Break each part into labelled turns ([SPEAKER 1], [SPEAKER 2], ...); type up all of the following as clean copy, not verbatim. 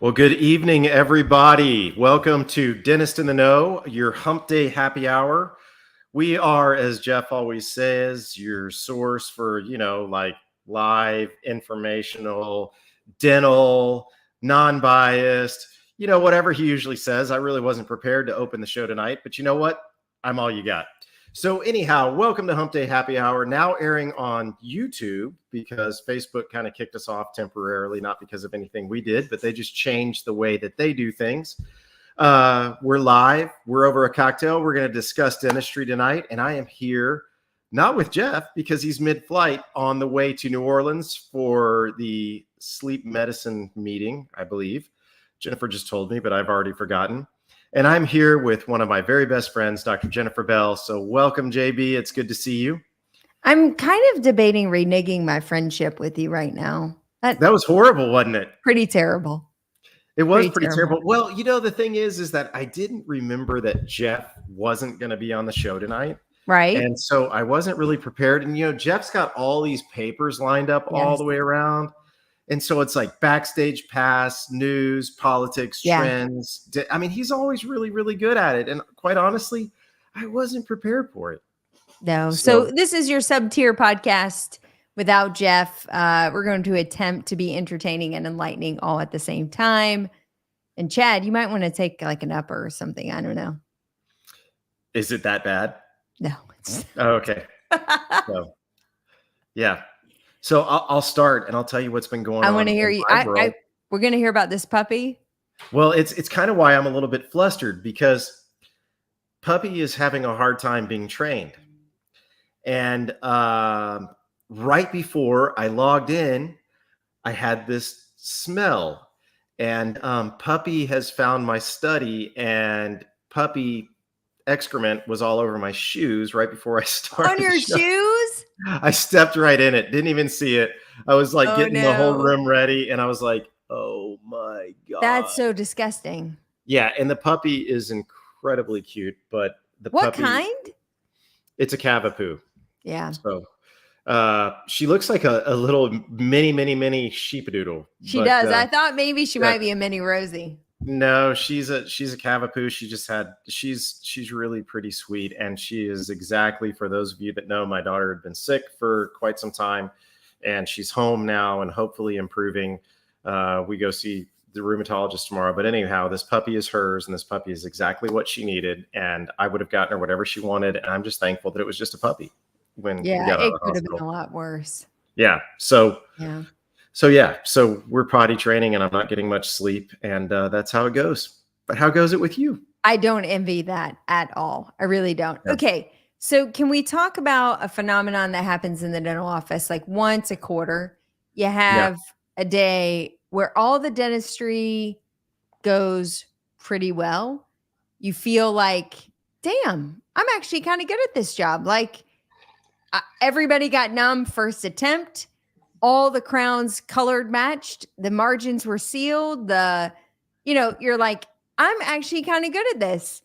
[SPEAKER 1] Well, good evening, everybody. Welcome to Dentist in the Know, your Humpday Happy Hour. We are, as Jeff always says, your source for, like live, informational, dental, non-biased, whatever he usually says. I really wasn't prepared to open the show tonight, but you know what? I'm all you got. So anyhow, welcome to Humpday Happy Hour, now airing on YouTube because Facebook kind of kicked us off temporarily, not because of anything we did, but they just changed the way that they do things. We're live. We're over a cocktail. We're going to discuss dentistry tonight, and I am here not with Jeff because he's mid-flight on the way to New Orleans for the sleep medicine meeting, I believe. Jennifer just told me, but I've already forgotten. And I'm here with one of my very best friends, Dr. Jennifer Bell. So welcome, JB. It's good to see you.
[SPEAKER 2] I'm kind of debating reneging my friendship with you right now.
[SPEAKER 1] That was horrible, wasn't it?
[SPEAKER 2] Pretty terrible.
[SPEAKER 1] It was pretty terrible. Well, the thing is that I didn't remember that Jeff wasn't going to be on the show tonight.
[SPEAKER 2] Right.
[SPEAKER 1] And so I wasn't really prepared. And, Jeff's got all these papers lined up all the way around. And so it's like backstage pass, news, politics, trends. I mean, he's always really, really good at it. And quite honestly, I wasn't prepared for it.
[SPEAKER 2] No. So this is your sub-tier podcast without Jeff. We're going to attempt to be entertaining and enlightening all at the same time. And Chad, you might want to take like an upper or something. I don't know.
[SPEAKER 1] Is it that bad?
[SPEAKER 2] No.
[SPEAKER 1] Oh, okay. So, yeah. So I'll start and I'll tell you what's been going on.
[SPEAKER 2] I want to hear you. We're going to hear about this puppy.
[SPEAKER 1] Well, it's kind of why I'm a little bit flustered because puppy is having a hard time being trained. And right before I logged in, I had this smell and puppy has found my study and puppy excrement was all over my shoes right before I started.
[SPEAKER 2] On your shoes?
[SPEAKER 1] I stepped right in it. Didn't even see it. I was like getting the whole room ready. And I was like, oh my God.
[SPEAKER 2] That's so disgusting.
[SPEAKER 1] Yeah. And the puppy is incredibly cute, but
[SPEAKER 2] what kind?
[SPEAKER 1] It's a Cavapoo.
[SPEAKER 2] Yeah.
[SPEAKER 1] So she looks like a little mini sheepadoodle.
[SPEAKER 2] She does. I thought maybe she might be a mini Rosie.
[SPEAKER 1] No, she's a Cavapoo. She's really pretty sweet. And she is exactly, for those of you that know, my daughter had been sick for quite some time and she's home now and hopefully improving. We go see the rheumatologist tomorrow, but anyhow, this puppy is hers and this puppy is exactly what she needed. And I would have gotten her whatever she wanted. And I'm just thankful that it was just a puppy. It
[SPEAKER 2] could have been a lot worse.
[SPEAKER 1] Yeah. So we're potty training and I'm not getting much sleep and that's how it goes. But how goes it with you?
[SPEAKER 2] I don't envy that at all. I really don't. Yeah. Okay. So can we talk about a phenomenon that happens in the dental office? Like once a quarter, you have a day where all the dentistry goes pretty well. You feel like, damn, I'm actually kind of good at this job. Like everybody got numb first attempt. All the crowns colored matched. The margins were sealed. You're like, I'm actually kind of good at this.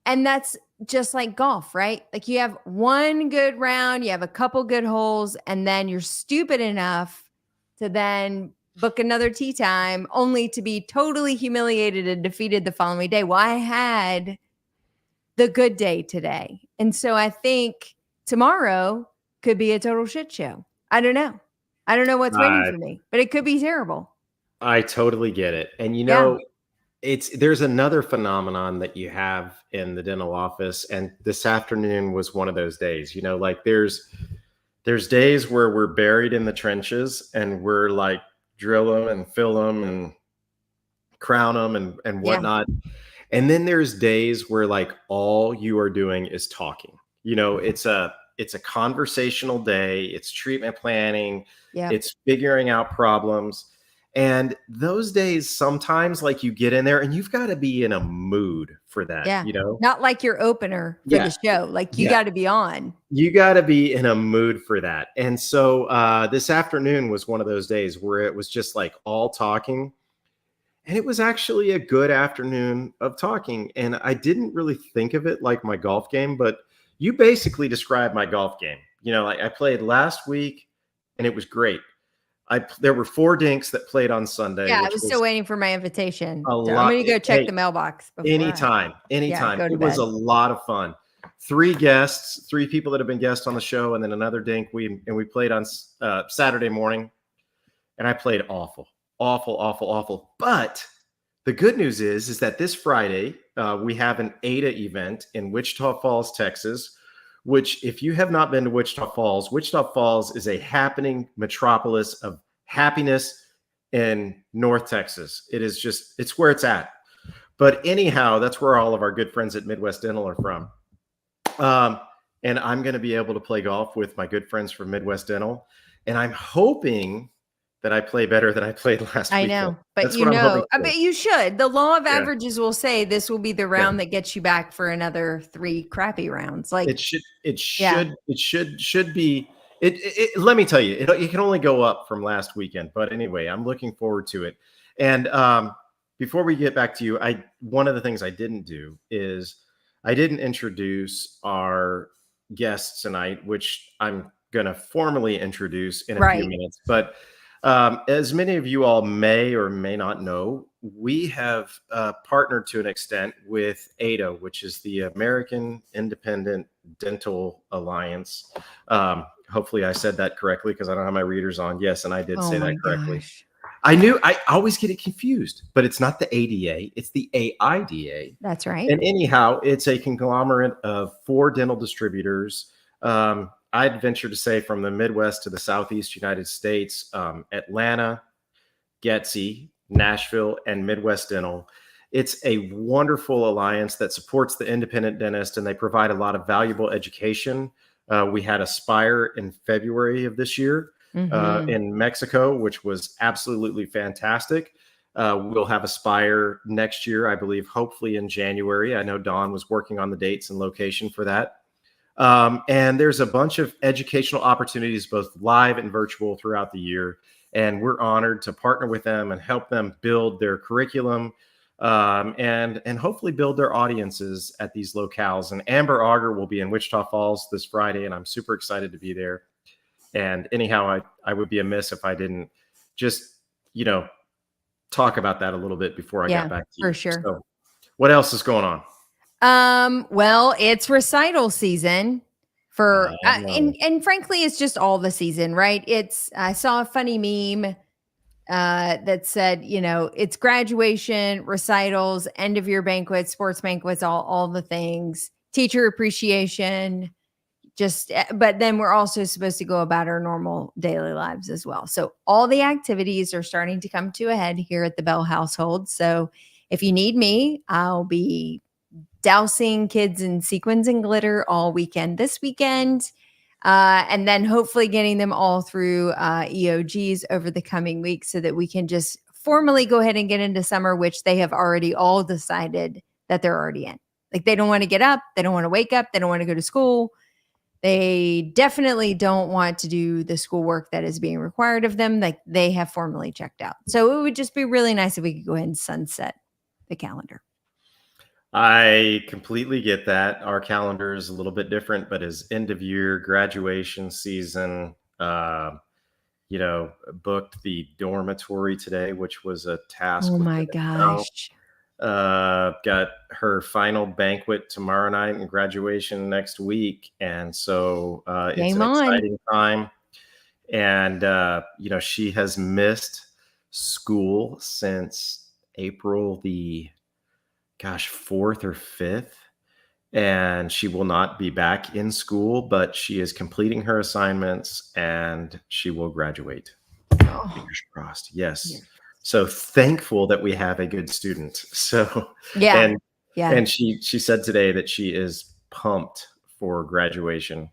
[SPEAKER 2] And that's just like golf, right? Like you have one good round, you have a couple good holes, and then you're stupid enough to then book another tee time only to be totally humiliated and defeated the following day. Well, I had the good day today. And so I think tomorrow could be a total shit show. I don't know what's waiting for me, but it could be terrible.
[SPEAKER 1] I totally get it. And there's another phenomenon that you have in the dental office. And this afternoon was one of those days, like there's days where we're buried in the trenches and we're like drill them and fill them and crown them and whatnot. Yeah. And then there's days where like all you are doing is talking, it's a conversational day. It's treatment planning. Yeah. It's figuring out problems. And those days, sometimes like you get in there and you've got to be in a mood for that,
[SPEAKER 2] Not like your opener for the show. Like you got to be on.
[SPEAKER 1] You got to be in a mood for that. And so this afternoon was one of those days where it was just like all talking. And it was actually a good afternoon of talking. And I didn't really think of it like my golf game, but you basically described my golf game. I played last week and it was great. There were 4 dinks that played on Sunday,
[SPEAKER 2] Yeah, I
[SPEAKER 1] which
[SPEAKER 2] was
[SPEAKER 1] was
[SPEAKER 2] still waiting for my invitation.
[SPEAKER 1] a
[SPEAKER 2] So I'm
[SPEAKER 1] lot.
[SPEAKER 2] gonna go check the mailbox before
[SPEAKER 1] Anytime, anytime.
[SPEAKER 2] go to
[SPEAKER 1] It was
[SPEAKER 2] bed.
[SPEAKER 1] a lot of fun. 3 guests, 3 people that have been guests on the show, and then another dink. We played on Saturday morning, and I played awful, awful, awful, awful. But the good news is that this Friday we have an AIDA event in Wichita Falls, Texas. Which, if you have not been to Wichita Falls is a happening metropolis of happiness in North Texas. It's where it's at. But anyhow, that's where all of our good friends at Midwest Dental are from. And I'm going to be able to play golf with my good friends from Midwest Dental. And I'm hoping that I play better than I played last weekend.
[SPEAKER 2] I know, but
[SPEAKER 1] that's what I'm hoping
[SPEAKER 2] I
[SPEAKER 1] for.
[SPEAKER 2] bet you should. The law of averages will say this will be the round that gets you back for another 3 crappy rounds. Like
[SPEAKER 1] it should be. Let me tell you, it can only go up from last weekend. But anyway, I'm looking forward to it. And before we get back to you, one of the things I didn't do is I didn't introduce our guests tonight, which I'm going to formally introduce in a few minutes. But as many of you all may or may not know, we have partnered to an extent with AIDA, which is the American Independent Dental Alliance. Hopefully I said that correctly because I don't have my readers on. Yes, and I did say that correctly.
[SPEAKER 2] Gosh.
[SPEAKER 1] I always get it confused, but it's not the ADA, it's the AIDA.
[SPEAKER 2] That's right.
[SPEAKER 1] And anyhow, it's a conglomerate of 4 dental distributors. I'd venture to say from the Midwest to the Southeast United States, Atlanta, Getsy, Nashville, and Midwest Dental. It's a wonderful alliance that supports the independent dentist, and they provide a lot of valuable education. We had Aspire in February of this year in Mexico, which was absolutely fantastic. We'll have Aspire next year, I believe, hopefully in January. I know Dawn was working on the dates and location for that. And there's a bunch of educational opportunities, both live and virtual, throughout the year. And we're honored to partner with them and help them build their curriculum and hopefully build their audiences at these locales. And Amber Auger will be in Wichita Falls this Friday, and I'm super excited to be there. And anyhow, I would be amiss if I didn't just, talk about that a little bit before I got back to you.
[SPEAKER 2] For sure. So
[SPEAKER 1] what else is going on?
[SPEAKER 2] Well, it's recital season for, and frankly, it's just all the season, right? I saw a funny meme, that said, it's graduation, recitals, end of year banquets, sports banquets, all the things, teacher appreciation, but then we're also supposed to go about our normal daily lives as well. So all the activities are starting to come to a head here at the Bell household. So if you need me, I'll be dousing kids in sequins and glitter all weekend this weekend. And then hopefully getting them all through EOGs over the coming weeks so that we can just formally go ahead and get into summer, which they have already all decided that they're already in. Like they don't want to get up. They don't want to wake up. They don't want to go to school. They definitely don't want to do the schoolwork that is being required of them. Like they have formally checked out. So it would just be really nice if we could go ahead and sunset the calendar.
[SPEAKER 1] I completely get that. Our calendar is a little bit different, but as end of year graduation season, booked the dormitory today, which was a task.
[SPEAKER 2] Oh my gosh.
[SPEAKER 1] Got her final banquet tomorrow night and graduation next week. And so it's an exciting time. And, she has missed school since April the 4th or 5th, and she will not be back in school, but she is completing her assignments and she will graduate. Fingers crossed. Yes. Yeah. So thankful that we have a good student. So and she said today that she is pumped for graduation.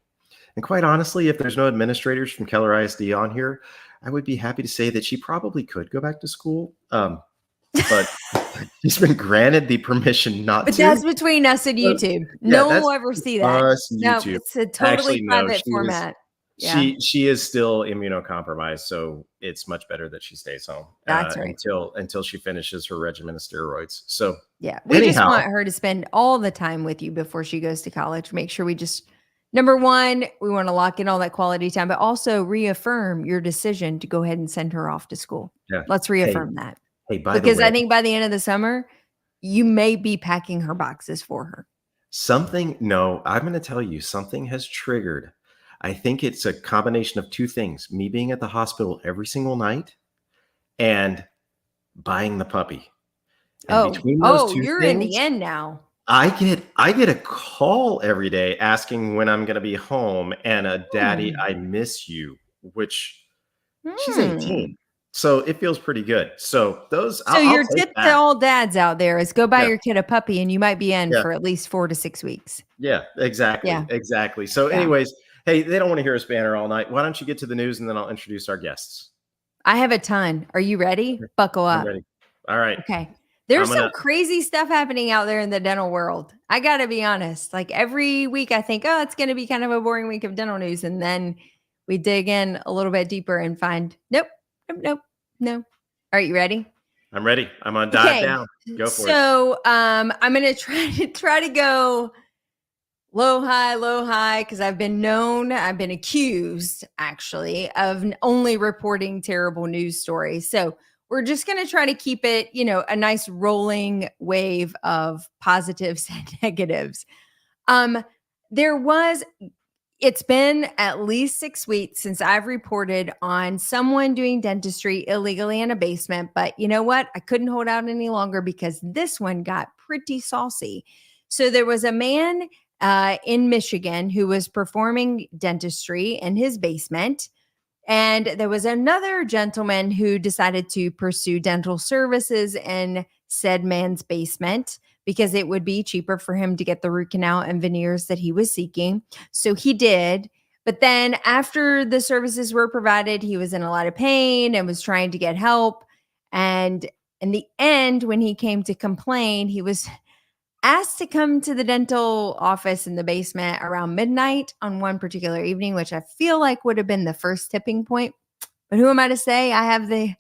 [SPEAKER 1] And quite honestly, if there's no administrators from Keller ISD on here, I would be happy to say that she probably could go back to school. But he's been granted the permission not to.
[SPEAKER 2] But that's between us and YouTube. No one will ever see that. No, it's a totally private format.
[SPEAKER 1] She is still immunocompromised, so it's much better that she stays home.
[SPEAKER 2] That's right.
[SPEAKER 1] Until she finishes her regimen of steroids. So
[SPEAKER 2] we just want her to spend all the time with you before she goes to college. Make sure we just, Number one, we want to lock in all that quality time, but also reaffirm your decision to go ahead and send her off to school.
[SPEAKER 1] Yeah.
[SPEAKER 2] Let's reaffirm that.
[SPEAKER 1] Hey, by the
[SPEAKER 2] Because
[SPEAKER 1] way,
[SPEAKER 2] I think by the end of the summer, you may be packing her boxes for her.
[SPEAKER 1] no, I'm going to tell you, something has triggered. I think it's a combination of two things: me being at the hospital every single night and buying the puppy. And between those two
[SPEAKER 2] You're in the
[SPEAKER 1] things,
[SPEAKER 2] end now.
[SPEAKER 1] I get a call every day asking when I'm going to be home, and a "Daddy, I miss you," which she's 18. So it feels pretty good. So those
[SPEAKER 2] So
[SPEAKER 1] I'll
[SPEAKER 2] your
[SPEAKER 1] take
[SPEAKER 2] tip to
[SPEAKER 1] that.
[SPEAKER 2] all dads out there is go buy
[SPEAKER 1] Yeah.
[SPEAKER 2] your kid a puppy and you might be in
[SPEAKER 1] Yeah.
[SPEAKER 2] for at least 4 to 6 weeks.
[SPEAKER 1] Yeah, exactly.
[SPEAKER 2] Yeah.
[SPEAKER 1] Exactly. So
[SPEAKER 2] Yeah.
[SPEAKER 1] anyways, hey, they don't want to hear us banter all night. Why don't you get to the news and then I'll introduce our guests.
[SPEAKER 2] I have a ton. Are you ready? Buckle
[SPEAKER 1] I'm
[SPEAKER 2] up.
[SPEAKER 1] ready. All right.
[SPEAKER 2] Okay.
[SPEAKER 1] I'm
[SPEAKER 2] There's some
[SPEAKER 1] gonna
[SPEAKER 2] crazy stuff happening out there in the dental world. I got to be honest. Like every week, I think, oh, it's going to be kind of a boring week of dental news. And then we dig in a little bit deeper and find, nope, nope, nope, no. All right. You ready?
[SPEAKER 1] I'm ready. I'm gonna dive
[SPEAKER 2] Okay.
[SPEAKER 1] down. Go for it.
[SPEAKER 2] So I'm going to try to go low, high, because I've been accused actually of only reporting terrible news stories. So we're just going to try to keep it, a nice rolling wave of positives and negatives. Um, it's been at least 6 weeks since I've reported on someone doing dentistry illegally in a basement. But you know what? I couldn't hold out any longer because this one got pretty saucy. So there was a man in Michigan who was performing dentistry in his basement. And there was another gentleman who decided to pursue dental services in said man's basement because it would be cheaper for him to get the root canal and veneers that he was seeking. So he did. But then after the services were provided, he was in a lot of pain and was trying to get help. And in the end, when he came to complain, he was asked to come to the dental office in the basement around midnight on one particular evening, which I feel like would have been the first tipping point. But who am I to say? I have the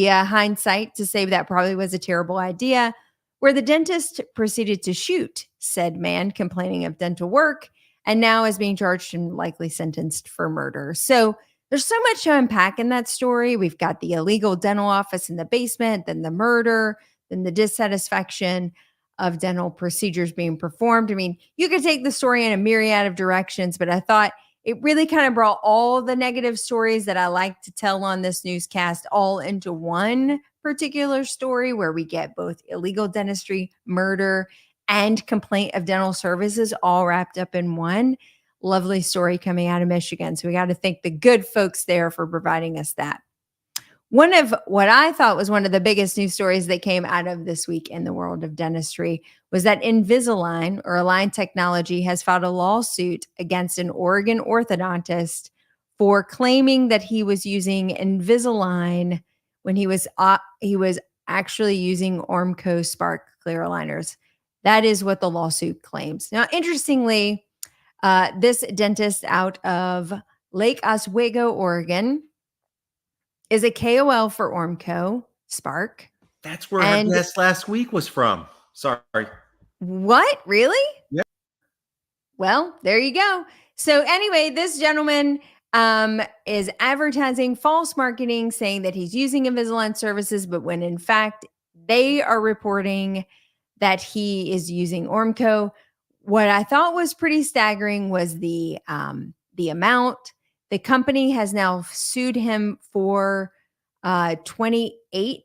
[SPEAKER 2] hindsight to say that probably was a terrible idea, where the dentist proceeded to shoot said man complaining of dental work and now is being charged and likely sentenced for murder. So there's so much to unpack in that story. We've got the illegal dental office in the basement, then the murder, then the dissatisfaction of dental procedures being performed. I mean, you could take the story in a myriad of directions, but I thought it really kind of brought all the negative stories that I like to tell on this newscast all into one particular story where we get both illegal dentistry, murder, and complaint of dental services all wrapped up in one. Lovely story coming out of Michigan. So we got to thank the good folks there for providing us that. One of what I thought was one of the biggest news stories that came out of this week in the world of dentistry was that Invisalign, or Align Technology, has filed a lawsuit against an Oregon orthodontist for claiming that he was using Invisalign when he was actually using Ormco Spark clear aligners. That is what the lawsuit claims. Now, interestingly, this dentist out of Lake Oswego, Oregon, is a KOL for Ormco Spark.
[SPEAKER 1] That's where our guest last week was from. Sorry.
[SPEAKER 2] What? Really?
[SPEAKER 1] Yeah.
[SPEAKER 2] Well, there you go. So anyway, this gentleman is advertising false marketing, saying that he's using Invisalign services, but when in fact they are reporting that he is using Ormco. What I thought was pretty staggering was the amount. The company has now sued him for $28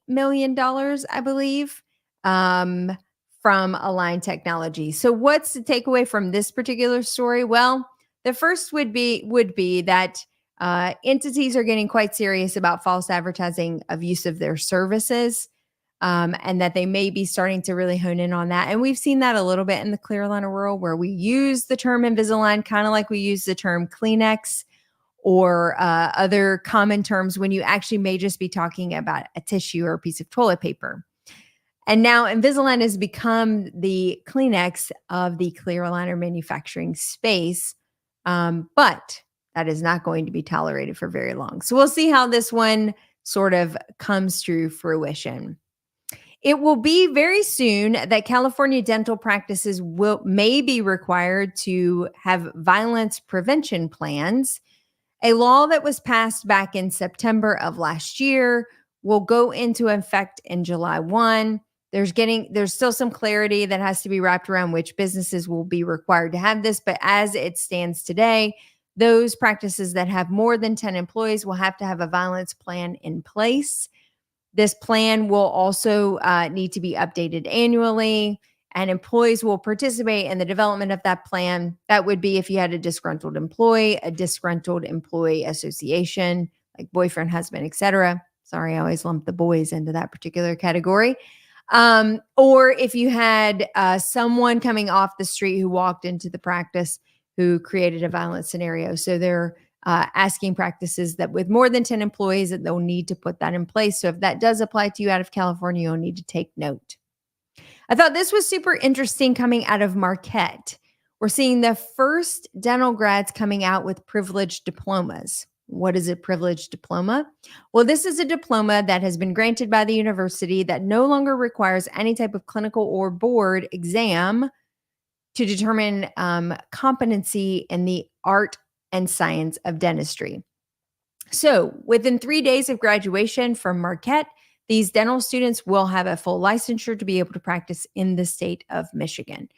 [SPEAKER 2] million, I believe, from Align Technology. So what's the takeaway from this particular story? Well, the first would be that entities are getting quite serious about false advertising of use of their services, and that they may be starting to really hone in on that. And we've seen that a little bit in the clear aligner world, where we use the term Invisalign kind of like we use the term Kleenex or other common terms when you actually may just be talking about a tissue or a piece of toilet paper. And now Invisalign has become the Kleenex of the clear aligner manufacturing space, but that is not going to be tolerated for very long. So we'll see how this one sort of comes to fruition. It will be very soon that California dental practices may be required to have violence prevention plans. A law that was passed back in September of last year will go into effect in July 1. There's still some clarity that has to be wrapped around which businesses will be required to have this, but as it stands today, those practices that have more than 10 employees will have to have a violence plan in place. This plan will also need to be updated annually, and employees will participate in the development of that plan. That would be if you had a disgruntled employee association, like boyfriend, husband, etc. Sorry, I always lump the boys into that particular category. Or if you had someone coming off the street who walked into the practice who created a violent scenario. So they're asking practices that with more than 10 employees that they'll need to put that in place. So if that does apply to you out of California, you'll need to take note. I thought this was super interesting coming out of Marquette. We're seeing the first dental grads coming out with privileged diplomas. What is a privileged diploma? Well, this is a diploma that has been granted by the university that no longer requires any type of clinical or board exam to determine competency in the art and science of dentistry. So within 3 days of graduation from Marquette, these dental students will have a full licensure to be able to practice in the state of Michigan.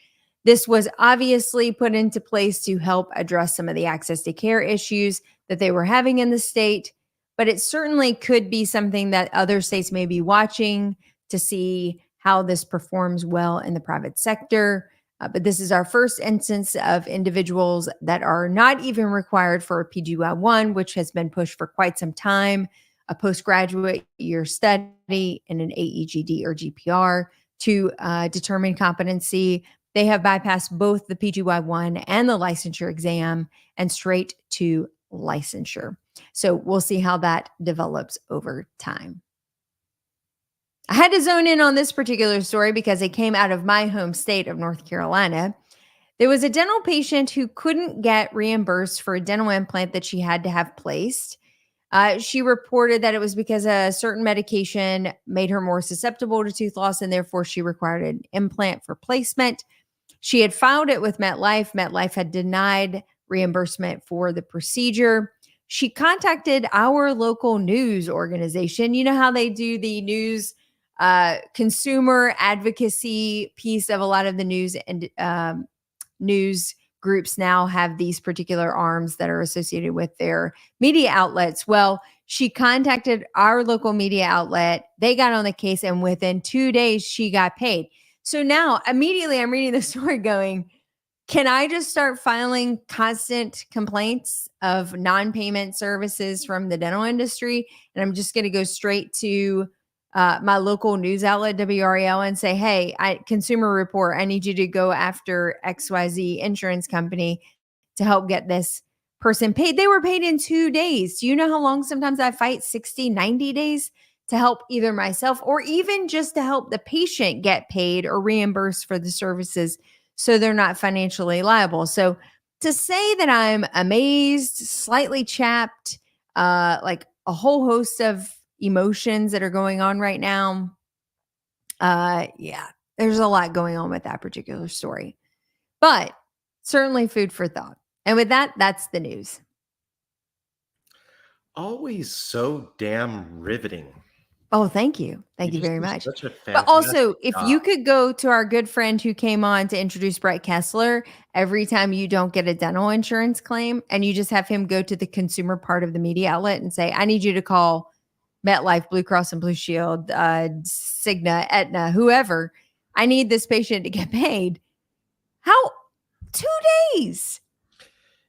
[SPEAKER 2] This was obviously put into place to help address some of the access to care issues that they were having in the state, but it certainly could be something that other states may be watching to see how this performs well in the private sector. But this is our first instance of individuals that are not even required for a PGY1, which has been pushed for quite some time, a postgraduate year study in an AEGD or GPR to determine competency. They have bypassed both the PGY1 and the licensure exam and straight to licensure. So we'll see how that develops over time. I had to zone in on this particular story because it came out of my home state of North Carolina. There was a dental patient who couldn't get reimbursed for a dental implant that she had to have placed. She reported that it was because a certain medication made her more susceptible to tooth loss, and therefore she required an implant for placement. She had filed it with MetLife. MetLife had denied reimbursement for the procedure. She contacted our local news organization. You know how they do the news consumer advocacy piece of a lot of the news, and news groups now have these particular arms that are associated with their media outlets. Well, she contacted our local media outlet. They got on the case, and within 2 days, she got paid. So now immediately I'm reading the story going, can I just start filing constant complaints of non-payment services from the dental industry? And I'm just going to go straight to my local news outlet, WRAL, and say, hey, Consumer Report, I need you to go after XYZ insurance company to help get this person paid. They were paid in 2 days. Do you know how long sometimes I fight? 60, 90 days to help either myself or even just to help the patient get paid or reimbursed for the services so they're not financially liable. So to say that I'm amazed, slightly chapped, like a whole host of emotions that are going on right now. Yeah, there's a lot going on with that particular story, but certainly food for thought. And with that, that's the news.
[SPEAKER 1] Always so damn riveting.
[SPEAKER 2] Oh, thank you. Thank you very much.
[SPEAKER 1] Such a
[SPEAKER 2] But also, if
[SPEAKER 1] job.
[SPEAKER 2] you could go to our good friend who came on to introduce Brett Kessler every time you don't get a dental insurance claim, and you just have him go to the consumer part of the media outlet and say, I need you to call MetLife, Blue Cross and Blue Shield, Cigna, Aetna, whoever. I need this patient to get paid. How? 2 days.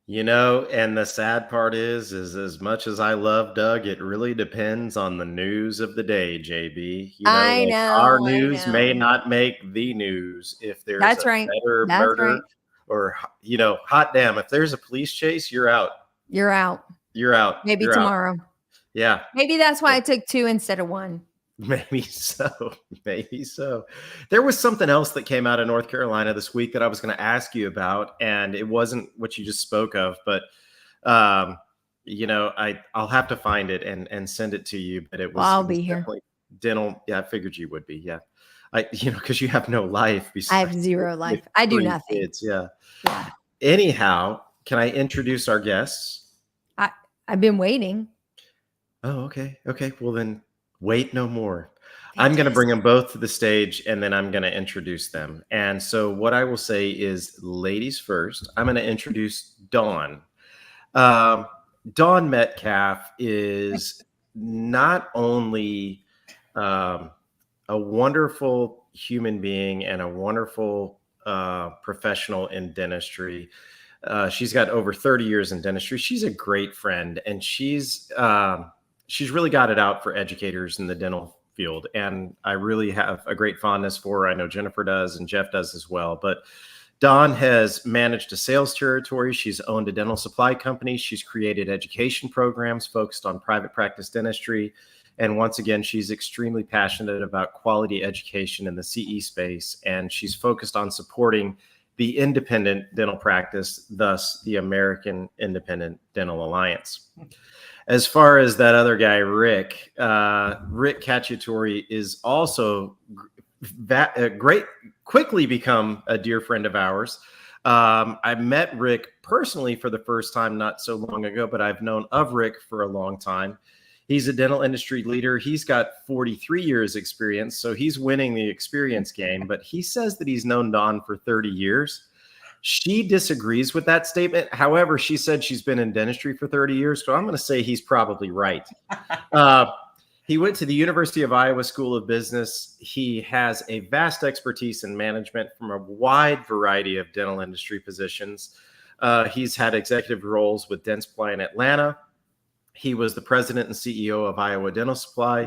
[SPEAKER 1] You know, and the sad part is as much as I love Doug, it really depends on the news of the day, JB. You know,
[SPEAKER 2] I know.
[SPEAKER 1] our news may not make the news if there's
[SPEAKER 2] That's
[SPEAKER 1] a
[SPEAKER 2] right.
[SPEAKER 1] better
[SPEAKER 2] That's
[SPEAKER 1] murder
[SPEAKER 2] right.
[SPEAKER 1] or, you know, hot damn, if there's a police chase, you're out.
[SPEAKER 2] You're out.
[SPEAKER 1] You're out.
[SPEAKER 2] Maybe
[SPEAKER 1] You're
[SPEAKER 2] tomorrow.
[SPEAKER 1] Out. Yeah.
[SPEAKER 2] Maybe that's why I took 2 instead of 1.
[SPEAKER 1] Maybe so. Maybe so. There was something else that came out of North Carolina this week that I was going to ask you about, and it wasn't what you just spoke of, but you know, I'll have to find it and send it to you. But it was,
[SPEAKER 2] Well, I'll
[SPEAKER 1] it was
[SPEAKER 2] be here.
[SPEAKER 1] dental. Yeah, I figured you would be. Yeah. Because you have no life
[SPEAKER 2] I have zero life. I do nothing.
[SPEAKER 1] Kids. Yeah.
[SPEAKER 2] Yeah.
[SPEAKER 1] Anyhow, can I introduce our guests?
[SPEAKER 2] I've been waiting.
[SPEAKER 1] Oh, okay. Okay. Well, then wait no more. I'm going to bring them both to the stage and then I'm going to introduce them. And so what I will say is ladies first. I'm going to introduce Dawn. Dawn Metcalf is not only a wonderful human being and a wonderful professional in dentistry. She's got over 30 years in dentistry. She's a great friend, and she's really got it out for educators in the dental field. And I really have a great fondness for her. I know Jennifer does, and Jeff does as well. But Dawn has managed a sales territory. She's owned a dental supply company. She's created education programs focused on private practice dentistry. And once again, she's extremely passionate about quality education in the CE space. And she's focused on supporting the independent dental practice, thus the American Independent Dental Alliance. As far as that other guy, Rick Cacciatore is also quickly become a dear friend of ours. I met Rick personally for the first time not so long ago, but I've known of Rick for a long time. He's a dental industry leader. He's got 43 years experience, so he's winning the experience game, but he says that he's known Dawn for 30 years. She disagrees with that statement. However, she said she's been in dentistry for 30 years, so I'm going to say he's probably right. He went to the University of Iowa School of Business. He has a vast expertise in management from a wide variety of dental industry positions. He's had executive roles with Dentsply in Atlanta. He was the president and CEO of Iowa Dental Supply,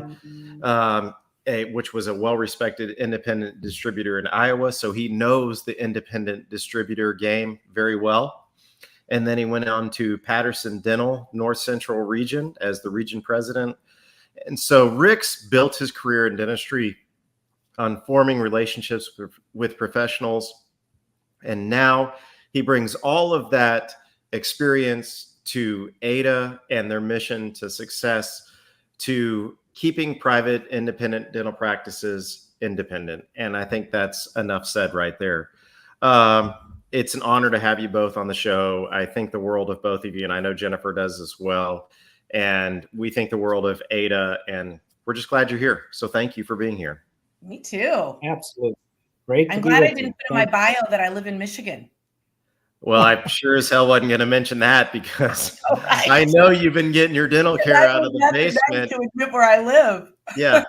[SPEAKER 1] which was a well-respected independent distributor in Iowa. So he knows the independent distributor game very well. And then he went on to Patterson Dental, North Central region as the region president. And so Rick's built his career in dentistry on forming relationships with professionals. And now he brings all of that experience to AIDA and their mission to success, to keeping private independent dental practices independent. And I think that's enough said right there. It's an honor to have you both on the show. I think the world of both of you, and I know Jennifer does as well. And we think the world of AIDA, and we're just glad you're here. So thank you for being here.
[SPEAKER 3] Me too.
[SPEAKER 4] Absolutely. Great.
[SPEAKER 3] I'm glad I didn't put in my bio that I live in Michigan.
[SPEAKER 1] Well, I sure as hell wasn't going to mention that because I know you've been getting your dental care out of the basement.
[SPEAKER 3] To admit where I live.
[SPEAKER 1] Yeah,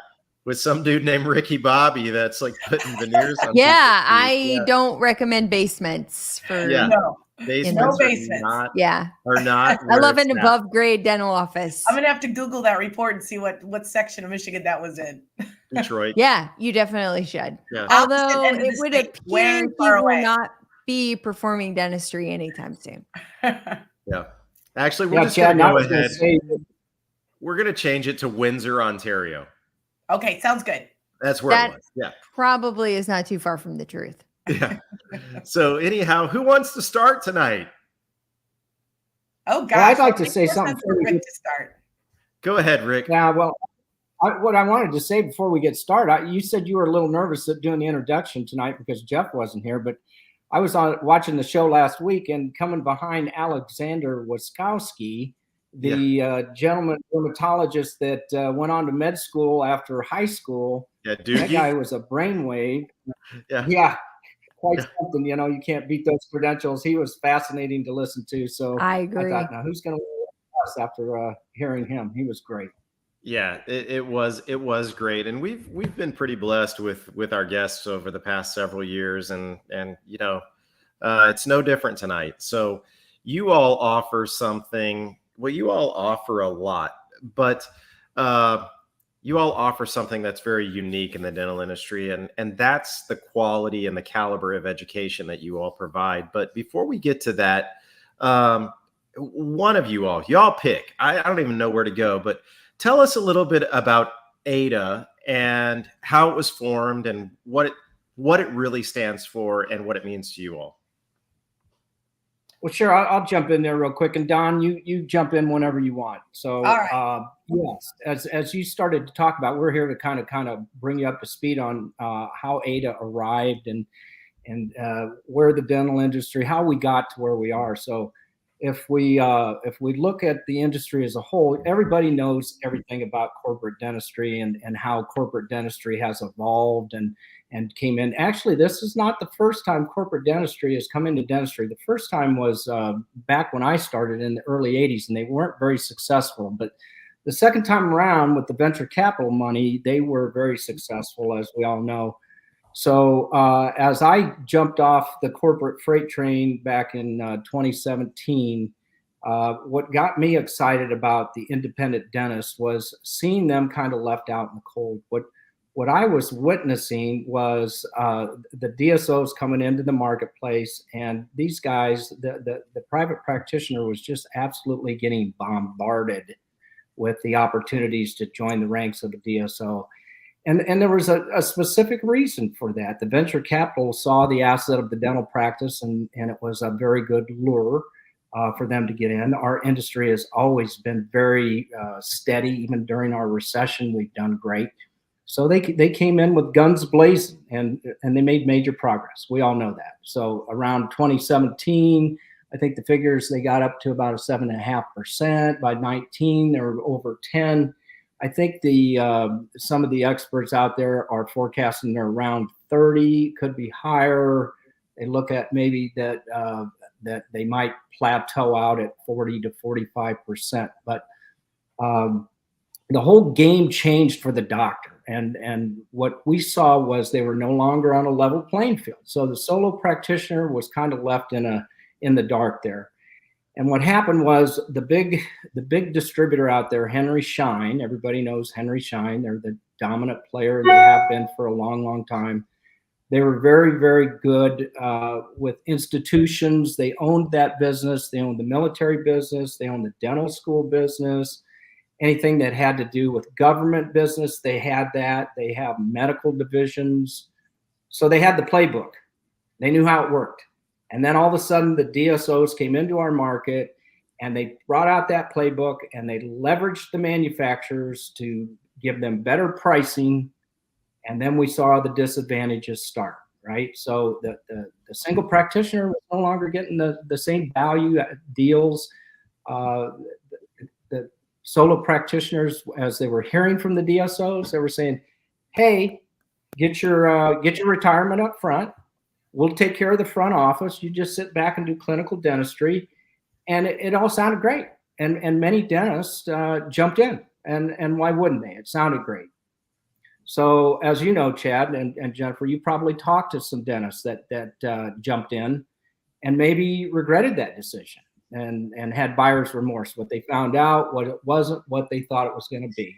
[SPEAKER 1] with some dude named Ricky Bobby that's like putting veneers on.
[SPEAKER 2] Yeah, I don't recommend basements for.
[SPEAKER 1] Yeah,
[SPEAKER 3] no.
[SPEAKER 1] Basements
[SPEAKER 3] no basements.
[SPEAKER 1] Are not.
[SPEAKER 2] I love an above grade dental office.
[SPEAKER 3] I'm gonna have to Google that report and see what section of Michigan that was in.
[SPEAKER 1] Detroit.
[SPEAKER 2] Yeah, you definitely should.
[SPEAKER 1] Yeah.
[SPEAKER 2] Although it would appear he will not be performing dentistry anytime soon.
[SPEAKER 1] Yeah. Actually, we're just going to go ahead. We're going to change it to Windsor, Ontario.
[SPEAKER 3] Okay, sounds good.
[SPEAKER 1] That's where it was. Yeah.
[SPEAKER 2] Probably is not too far from the truth.
[SPEAKER 1] Yeah. So anyhow, who wants to start tonight?
[SPEAKER 3] Oh, gosh.
[SPEAKER 4] Well, I'd like to say something.
[SPEAKER 3] Rick to start.
[SPEAKER 1] Go ahead, Rick.
[SPEAKER 4] Yeah, well, what I wanted to say before we get started, you said you were a little nervous at doing the introduction tonight because Jeff wasn't here, but I was watching the show last week, and coming behind Alexander Waskowski, the gentleman dermatologist that went on to med school after high school.
[SPEAKER 1] Yeah, dude.
[SPEAKER 4] That guy was a brainwave.
[SPEAKER 1] Yeah.
[SPEAKER 4] Quite something, you can't beat those credentials. He was fascinating to listen to. So
[SPEAKER 2] I agree.
[SPEAKER 4] I thought, now who's going to win us after hearing him? He was great.
[SPEAKER 1] Yeah, it was great, and we've been pretty blessed with our guests over the past several years, and it's no different tonight. So you all offer something. Well, you all offer a lot, but you all offer something that's very unique in the dental industry, and that's the quality and the caliber of education that you all provide. But before we get to that, one of y'all pick. I don't even know where to go, but tell us a little bit about AIDA and how it was formed and what it really stands for and what it means to you all.
[SPEAKER 4] Well, sure. I'll jump in there real quick, and Don, you jump in whenever you want. So,
[SPEAKER 3] All right.
[SPEAKER 4] yes, as you started to talk about, we're here to kind of bring you up to speed on how AIDA arrived and where the dental industry, how we got to where we are. So, if we look at the industry as a whole, everybody knows everything about corporate dentistry and how corporate dentistry has evolved and came in. Actually, this is not the first time corporate dentistry has come into dentistry. The first time was back when I started in the early 80s, and they weren't very successful. But the second time around with the venture capital money, they were very successful, as we all know. So as I jumped off the corporate freight train back in 2017, what got me excited about the independent dentist was seeing them kind of left out in the cold. What I was witnessing was the DSOs coming into the marketplace, and these guys, the private practitioner was just absolutely getting bombarded with the opportunities to join the ranks of the DSO. And there was a specific reason for that. The venture capital saw the asset of the dental practice, and it was a very good lure for them to get in. Our industry has always been very steady. Even during our recession, we've done great. So they came in with guns blazing, and they made major progress. We all know that. So around 2017, I think the figures, they got up to about a 7.5%. By 19, they were over 10. I think some of the experts out there are forecasting they're around 30, could be higher. They look at maybe that they might plateau out at 40 to 45%. But the whole game changed for the doctor. And what we saw was they were no longer on a level playing field. So the solo practitioner was kind of left in the dark there. And what happened was the big distributor out there, Henry Schein, everybody knows Henry Schein. They're the dominant player. They have been for a long, long time. They were very, very good with institutions. They owned that business. They owned the military business. They owned the dental school business. Anything that had to do with government business, they had that. They have medical divisions. So they had the playbook. They knew how it worked. And then all of a sudden, the DSOs came into our market, and they brought out that playbook, and they leveraged the manufacturers to give them better pricing. And then we saw the disadvantages start, right? So the single practitioner was no longer getting the same value deals. The solo practitioners, as they were hearing from the DSOs, they were saying, "Hey, get your retirement up front. We'll take care of the front office. You just sit back and do clinical dentistry." And it all sounded great. And many dentists jumped in. And why wouldn't they? It sounded great. So as you know, Chad and Jennifer, you probably talked to some dentists that jumped in and maybe regretted that decision and had buyer's remorse. What they found out, what it wasn't what they thought it was going to be.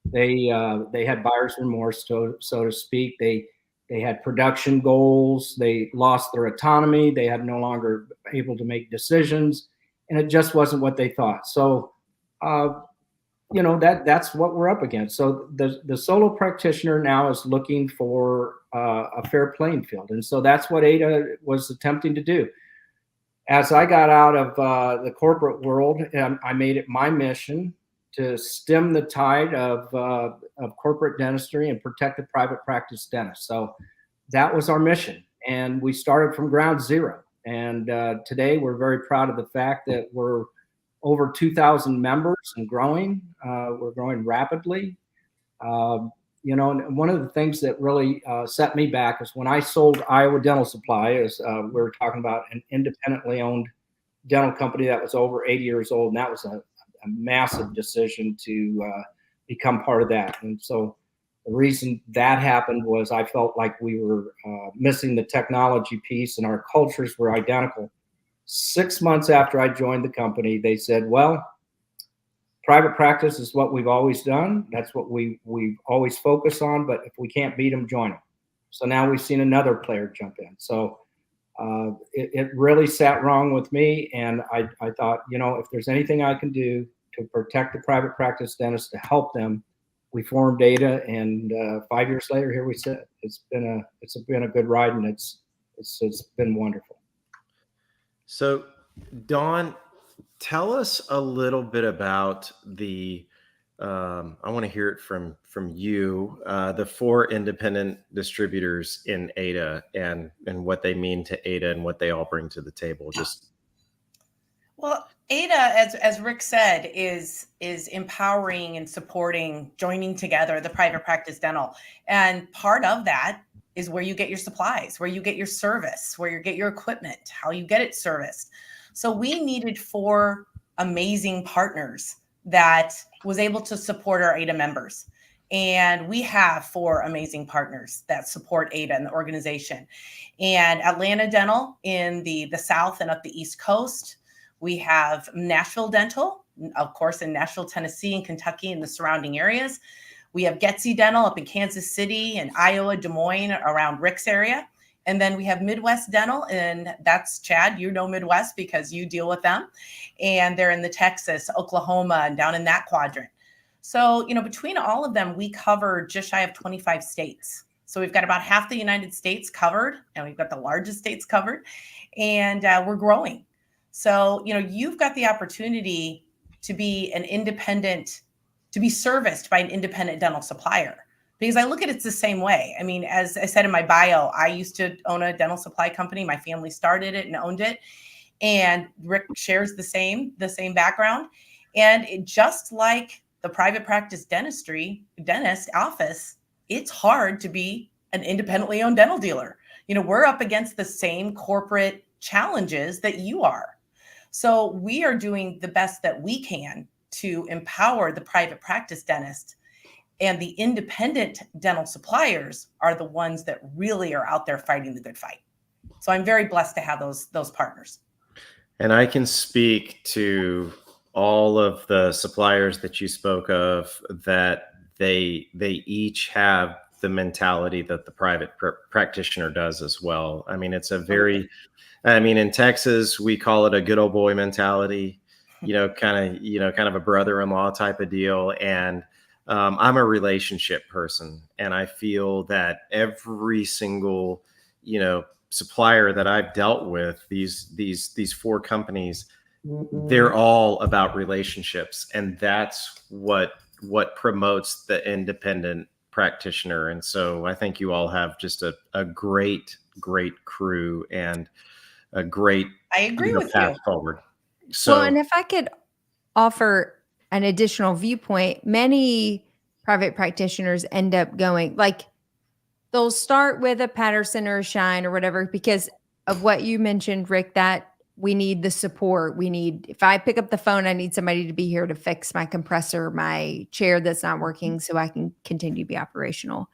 [SPEAKER 4] They had buyer's remorse, so to speak. They had production goals. They lost their autonomy. They had no longer able to make decisions, and it just wasn't what they thought. So, that's what we're up against. So the solo practitioner now is looking for a fair playing field, and so that's what AIDA was attempting to do. As I got out of the corporate world, I made it my mission to stem the tide of corporate dentistry and protect the private practice dentist. So that was our mission. And we started from ground zero. And today we're very proud of the fact that we're over 2,000 members and growing. We're growing rapidly. And one of the things that really set me back is when I sold Iowa Dental Supply, we were talking about an independently owned dental company that was over 80 years old. And that was a massive decision to become part of that. And so the reason that happened was I felt like we were missing the technology piece, and our cultures were identical. 6 months after I joined the company, they said, "Well, private practice is what we've always done. That's what we've always focused on. But if we can't beat them, join them." So now we've seen another player jump in. So it really sat wrong with me. And I thought, if there's anything I can do to protect the private practice dentists to help them, we formed AIDA. And 5 years later, here we sit. It's been a good ride, and it's been wonderful.
[SPEAKER 1] So Dawn, tell us a little bit about the. I want to hear it from you. The four independent distributors in AIDA and what they mean to AIDA and what they all bring to the table. Just
[SPEAKER 3] Well, AIDA, as Rick said, is empowering and supporting, joining together the private practice dental. And part of that is where you get your supplies, where you get your service, where you get your equipment, how you get it serviced. So we needed four amazing partners that was able to support our AIDA members. And we have four amazing partners that support AIDA and the organization. And Atlanta Dental in the South and up the East Coast. We have Nashville Dental, of course, in Nashville, Tennessee, and Kentucky and the surrounding areas. We have Getsy Dental up in Kansas City and Iowa, Des Moines, around Rick's area. And then we have Midwest Dental, and that's Chad. You know Midwest because you deal with them. And they're in the Texas, Oklahoma, and down in that quadrant. So, between all of them, we cover just shy of 25 states. So we've got about half the United States covered, and we've got the largest states covered, and we're growing. So, you've got the opportunity to be an independent, to be serviced by an independent dental supplier. Because I look at it the same way. I mean, as I said in my bio, I used to own a dental supply company. My family started it and owned it. And Rick shares the same background. And just like the private practice dentist office, it's hard to be an independently owned dental dealer. We're up against the same corporate challenges that you are. So we are doing the best that we can to empower the private practice dentist, and the independent dental suppliers are the ones that really are out there fighting the good fight. So I'm very blessed to have those partners.
[SPEAKER 1] And I can speak to all of the suppliers that you spoke of, that they each have the mentality that the private practitioner does as well. I mean, it's a very, in Texas, we call it a good old boy mentality, kind of a brother-in-law type of deal. And I'm a relationship person, and I feel that every single, supplier that I've dealt with, these four companies, they're all about relationships, and that's what promotes the independent practitioner. And so I think you all have just a great crew and a great
[SPEAKER 3] I agree with
[SPEAKER 1] path
[SPEAKER 3] you.
[SPEAKER 1] forward. So,
[SPEAKER 2] well, and if I could offer an additional viewpoint, many private practitioners end up going, like, they'll start with a Patterson or a Shine or whatever because of what you mentioned, Rick, that we need the support. If I pick up the phone, I need somebody to be here to fix my compressor, my chair that's not working, so I can continue to be operational.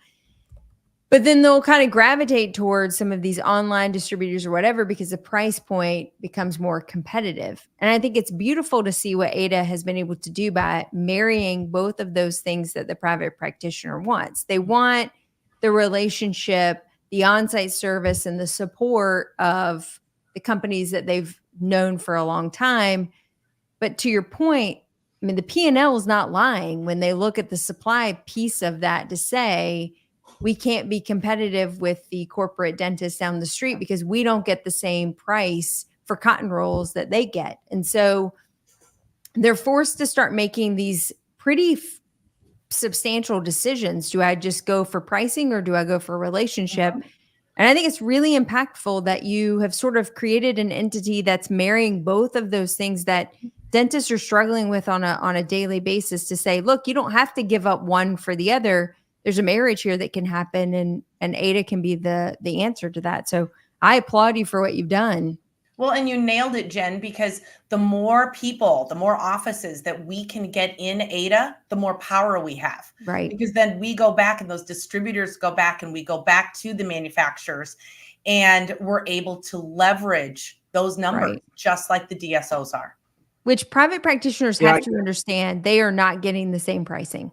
[SPEAKER 2] But then they'll kind of gravitate towards some of these online distributors or whatever because the price point becomes more competitive. And I think it's beautiful to see what AIDA has been able to do by marrying both of those things that the private practitioner wants. They want the relationship, the on-site service, and the support of the companies that they've known for a long time. But to your point, the P&L is not lying when they look at the supply piece of that to say, we can't be competitive with the corporate dentist down the street because we don't get the same price for cotton rolls that they get. And so they're forced to start making these pretty substantial decisions. Do I just go for pricing or do I go for relationship? And I think it's really impactful that you have sort of created an entity that's marrying both of those things that dentists are struggling with on a daily basis, to say, look, you don't have to give up one for the other. There's a marriage here that can happen, and AIDA can be the answer to that. So I applaud you for what you've done.
[SPEAKER 3] Well, and you nailed it, Jen, because the more people, the more offices that we can get in AIDA, the more power we have.
[SPEAKER 2] Right.
[SPEAKER 3] Because then we go back and those distributors go back and we go back to the manufacturers, and we're able to leverage those numbers just like the DSOs are.
[SPEAKER 2] Which private practitioners have to understand, they are not getting the same pricing.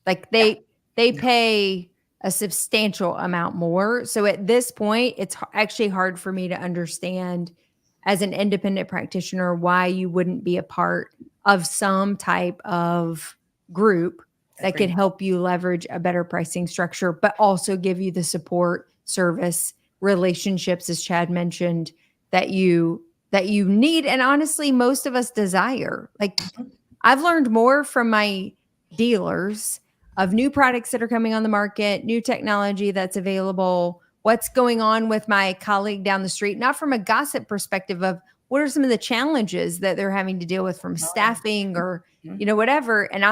[SPEAKER 2] Like they pay a substantial amount more. So at this point, it's actually hard for me to understand as an independent practitioner why you wouldn't be a part of some type of group that could help you leverage a better pricing structure, but also give you the support, service, relationships, as Chad mentioned, that you that you need. And honestly, most of us desire. Like, I've learned more from my dealers of new products that are coming on the market, new technology that's available, what's going on with my colleague down the street, not from a gossip perspective of what are some of the challenges that they're having to deal with from staffing or, whatever. And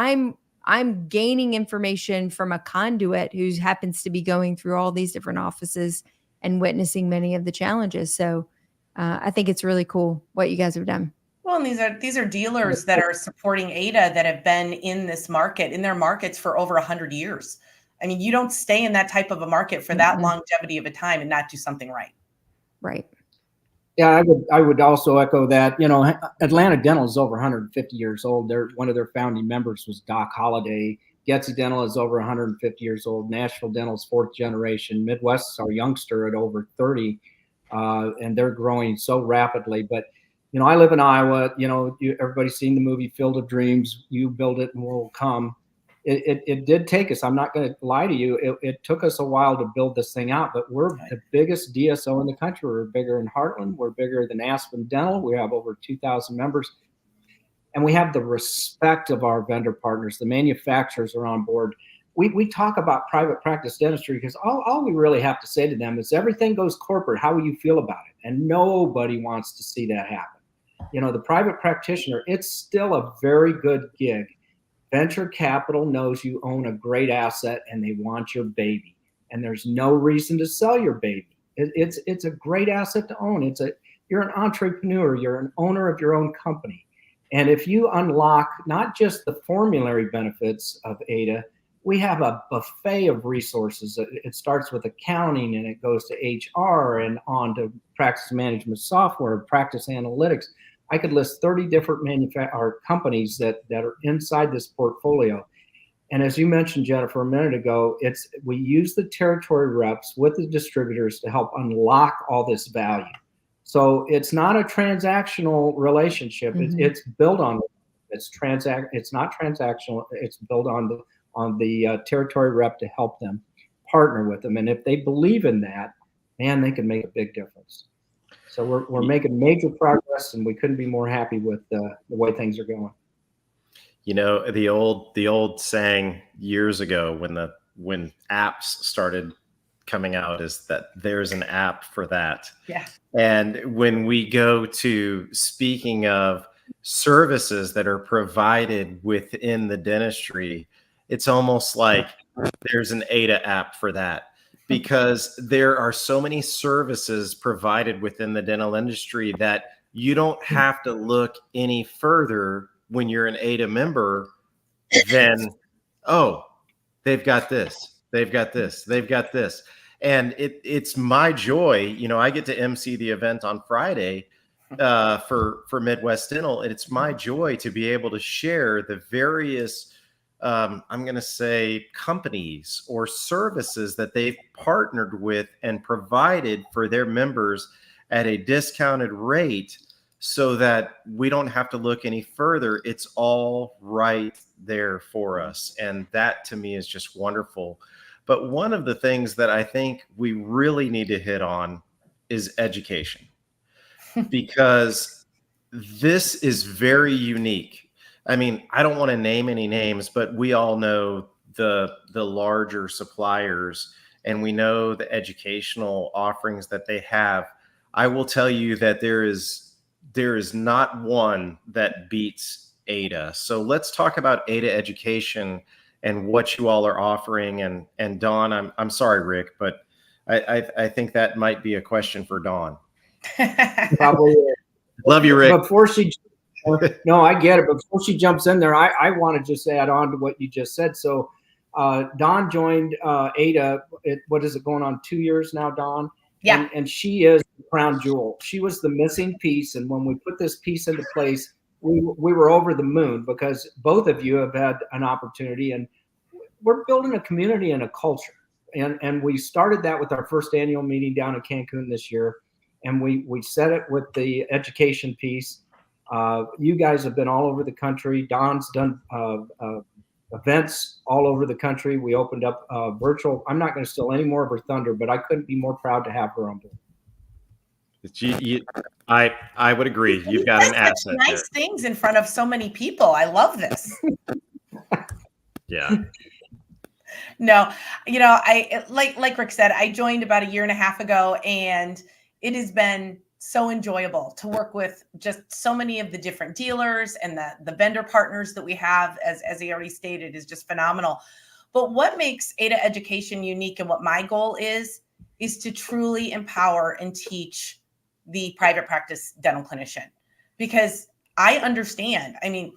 [SPEAKER 2] I'm gaining information from a conduit who happens to be going through all these different offices and witnessing many of the challenges. So I think it's really cool what you guys have done.
[SPEAKER 3] Well, and these are dealers that are supporting AIDA that have been in this market, in their markets for over 100 years. I mean, you don't stay in that type of a market for that longevity of a time and not do something right.
[SPEAKER 2] Right.
[SPEAKER 4] Yeah, I would also echo that. Atlanta Dental is over 150 years old. One of their founding members was Doc Holliday. Getzy Dental is over 150 years old. Nashville Dental is 4th generation. Midwest is our youngster at over 30, and they're growing so rapidly. But I live in Iowa. Everybody's seen the movie Field of Dreams. You build it and we'll come. It did take us. I'm not going to lie to you. It took us a while to build this thing out, but we're the biggest DSO in the country. We're bigger than Heartland. We're bigger than Aspen Dental. We have over 2,000 members. And we have the respect of our vendor partners. The manufacturers are on board. We talk about private practice dentistry because all we really have to say to them is everything goes corporate. How will you feel about it? And nobody wants to see that happen. The private practitioner, it's still a very good gig. Venture capital knows you own a great asset and they want your baby. And there's no reason to sell your baby. It's a great asset to own. You're an entrepreneur. You're an owner of your own company. And if you unlock not just the formulary benefits of AIDA, we have a buffet of resources. It starts with accounting and it goes to HR and on to practice management software, practice analytics. I could list 30 different companies that are inside this portfolio. And as you mentioned, Jennifer, a minute ago, we use the territory reps with the distributors to help unlock all this value. So it's not a transactional relationship. It's built on it's not transactional. It's built on the territory rep to help them partner with them. And if they believe in that, man, they can make a big difference. So we're making major progress, and we couldn't be more happy with the way things are going.
[SPEAKER 1] The old saying years ago when apps started coming out is that there's an app for that.
[SPEAKER 3] Yeah.
[SPEAKER 1] And when we go to speaking of services that are provided within the dentistry, it's almost like there's an AIDA app for that. Because there are so many services provided within the dental industry that you don't have to look any further when you're an AIDA member than, they've got this, they've got this, they've got this. And it's my joy. I get to MC the event on Friday for Midwest Dental, and it's my joy to be able to share the various I'm going to say companies or services that they've partnered with and provided for their members at a discounted rate so that we don't have to look any further. It's all right there for us. And that to me is just wonderful. But one of the things that I think we really need to hit on is education, because this is very unique. I mean, I don't want to name any names, but we all know the larger suppliers, and we know the educational offerings that they have. I will tell you that there is not one that beats AIDA. So let's talk about AIDA Education and what you all are offering. And Dawn, I'm sorry, Rick, but I think that might be a question for Dawn.
[SPEAKER 4] Probably.
[SPEAKER 1] Love you, Rick.
[SPEAKER 4] No, I get it. But before she jumps in there, I want to just add on to what you just said. So Dawn joined AIDA. What is it, going on 2 years now, Dawn?
[SPEAKER 3] Yeah.
[SPEAKER 4] And she is the crown jewel. She was the missing piece. And when we put this piece into place, we were over the moon, because both of you have had an opportunity, and we're building a community and a culture. And we started that with our first annual meeting down in Cancun this year. And we set it with the education piece. You guys have been all over the country. Dawn's done events all over the country. We opened up virtual. I'm not going to steal any more of her thunder, but I couldn't be more proud to have her on board.
[SPEAKER 1] I would agree. You've got an asset
[SPEAKER 3] nice
[SPEAKER 1] there.
[SPEAKER 3] things in front of so many people. I love this.
[SPEAKER 1] Yeah.
[SPEAKER 3] No, I like Rick said, I joined about 1.5 years ago, and it has been so enjoyable to work with just so many of the different dealers, and the vendor partners that we have, as he already stated, is just phenomenal. But what makes AIDA Education unique, and what my goal is to truly empower and teach the private practice dental clinician, because I understand. I mean,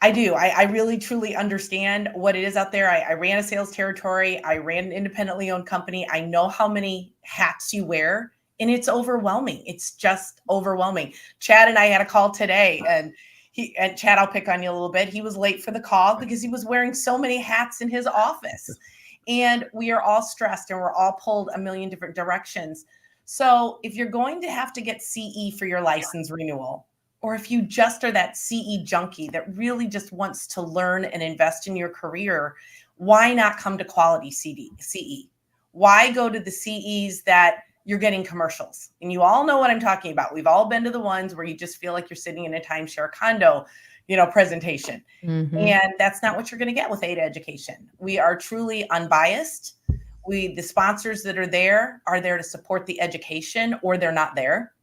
[SPEAKER 3] I do. I really, truly understand what it is out there. I ran a sales territory. I ran an independently owned company. I know how many hats you wear, and it's overwhelming. It's just overwhelming. Chad and I had a call today, and Chad, I'll pick on you a little bit. He was late for the call because he was wearing so many hats in his office, and we are all stressed, and we're all pulled a million different directions. So if you're going to have to get CE for your license renewal, or if you just are that CE junkie that really just wants to learn and invest in your career, why not come to quality CE? Why go to the CEs that you're getting commercials? And you all know what I'm talking about. We've all been to the ones where you just feel like you're sitting in a timeshare condo, presentation.
[SPEAKER 2] Mm-hmm.
[SPEAKER 3] And that's not what you're going to get with AIDA Education. We are truly unbiased. The sponsors that are there to support the education, or they're not there.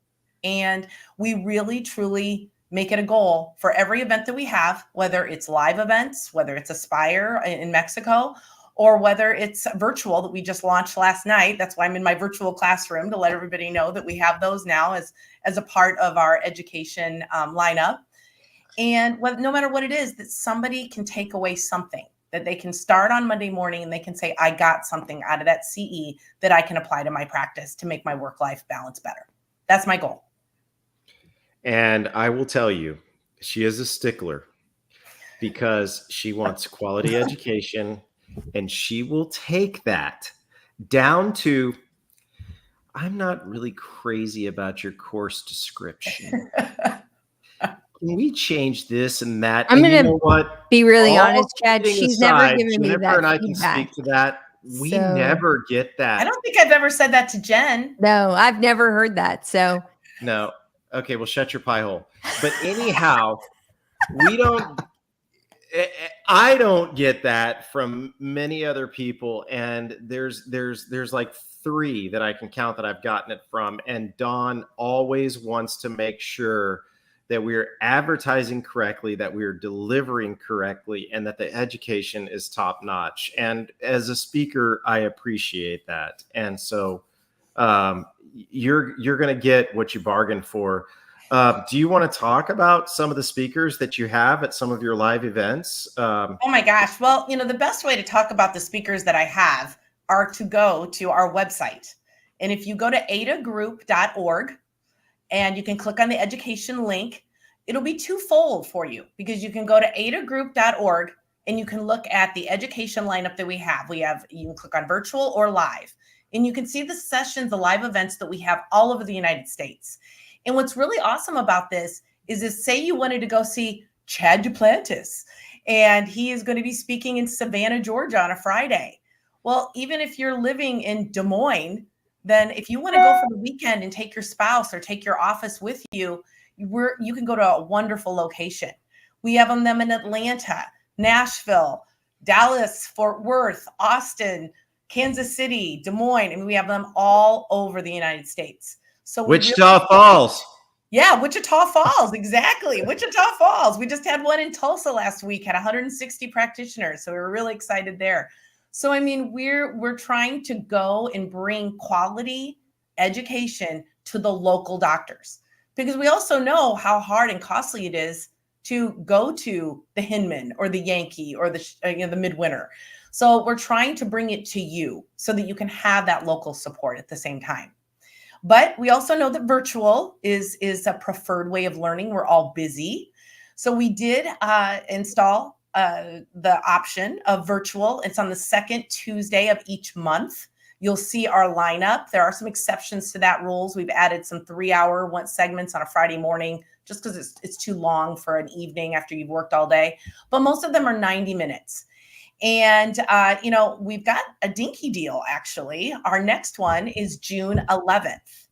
[SPEAKER 3] And we really, truly make it a goal for every event that we have, whether it's live events, whether it's Aspire in Mexico, or whether it's virtual that we just launched last night. That's why I'm in my virtual classroom, to let everybody know that we have those now as a part of our education lineup. And no matter what it is, that somebody can take away something, that they can start on Monday morning and they can say, I got something out of that CE that I can apply to my practice to make my work-life balance better. That's my goal.
[SPEAKER 1] And I will tell you, she is a stickler because she wants quality education, and she will take that down to, I'm not really crazy about your course description. Can we change this and that?
[SPEAKER 2] I'm
[SPEAKER 1] going to
[SPEAKER 2] be really honest, Chad.
[SPEAKER 1] kidding
[SPEAKER 2] She's
[SPEAKER 1] aside,
[SPEAKER 2] never given me
[SPEAKER 1] Jennifer
[SPEAKER 2] that
[SPEAKER 1] and I can
[SPEAKER 2] feedback.
[SPEAKER 1] speak to that. We never get that.
[SPEAKER 3] I don't think I've ever said that to Jen.
[SPEAKER 2] No, I've never heard that. So
[SPEAKER 1] no. Okay, well, shut your pie hole. But anyhow, I don't get that from many other people. And there's like 3 that I can count that I've gotten it from. And Dawn always wants to make sure that we're advertising correctly, that we're delivering correctly, and that the education is top notch. And as a speaker, I appreciate that. And so you're going to get what you bargained for. Do you want to talk about some of the speakers that you have at some of your live events?
[SPEAKER 3] Oh my gosh. Well, the best way to talk about the speakers that I have are to go to our website. And if you go to aidagroup.org and you can click on the education link, it'll be twofold for you, because you can go to aidagroup.org and you can look at the education lineup that we have. You can click on virtual or live, and you can see the sessions, the live events that we have all over the United States. And what's really awesome about this is say you wanted to go see Chad Duplantis, and he is going to be speaking in Savannah, Georgia on a Friday. Well, even if you're living in Des Moines, then if you want to go for the weekend and take your spouse or take your office with you, you can go to a wonderful location. We have them in Atlanta, Nashville, Dallas, Fort Worth, Austin, Kansas City, Des Moines, and we have them all over the United States. So
[SPEAKER 1] Wichita Falls.
[SPEAKER 3] Yeah, Wichita Falls, exactly. Wichita Falls. We just had one in Tulsa last week, had 160 practitioners. So we were really excited there. So, I mean, we're trying to go and bring quality education to the local doctors, because we also know how hard and costly it is to go to the Hinman or the Yankee or the Midwinter. So we're trying to bring it to you so that you can have that local support at the same time. But we also know that virtual is a preferred way of learning. We're all busy. So we did install the option of virtual. It's on the second Tuesday of each month. You'll see our lineup. There are some exceptions to that rules. We've added some 3-hour segments on a Friday morning, just because it's too long for an evening after you've worked all day. But most of them are 90 minutes. And, we've got a dinky deal, actually. Our next one is June 11th.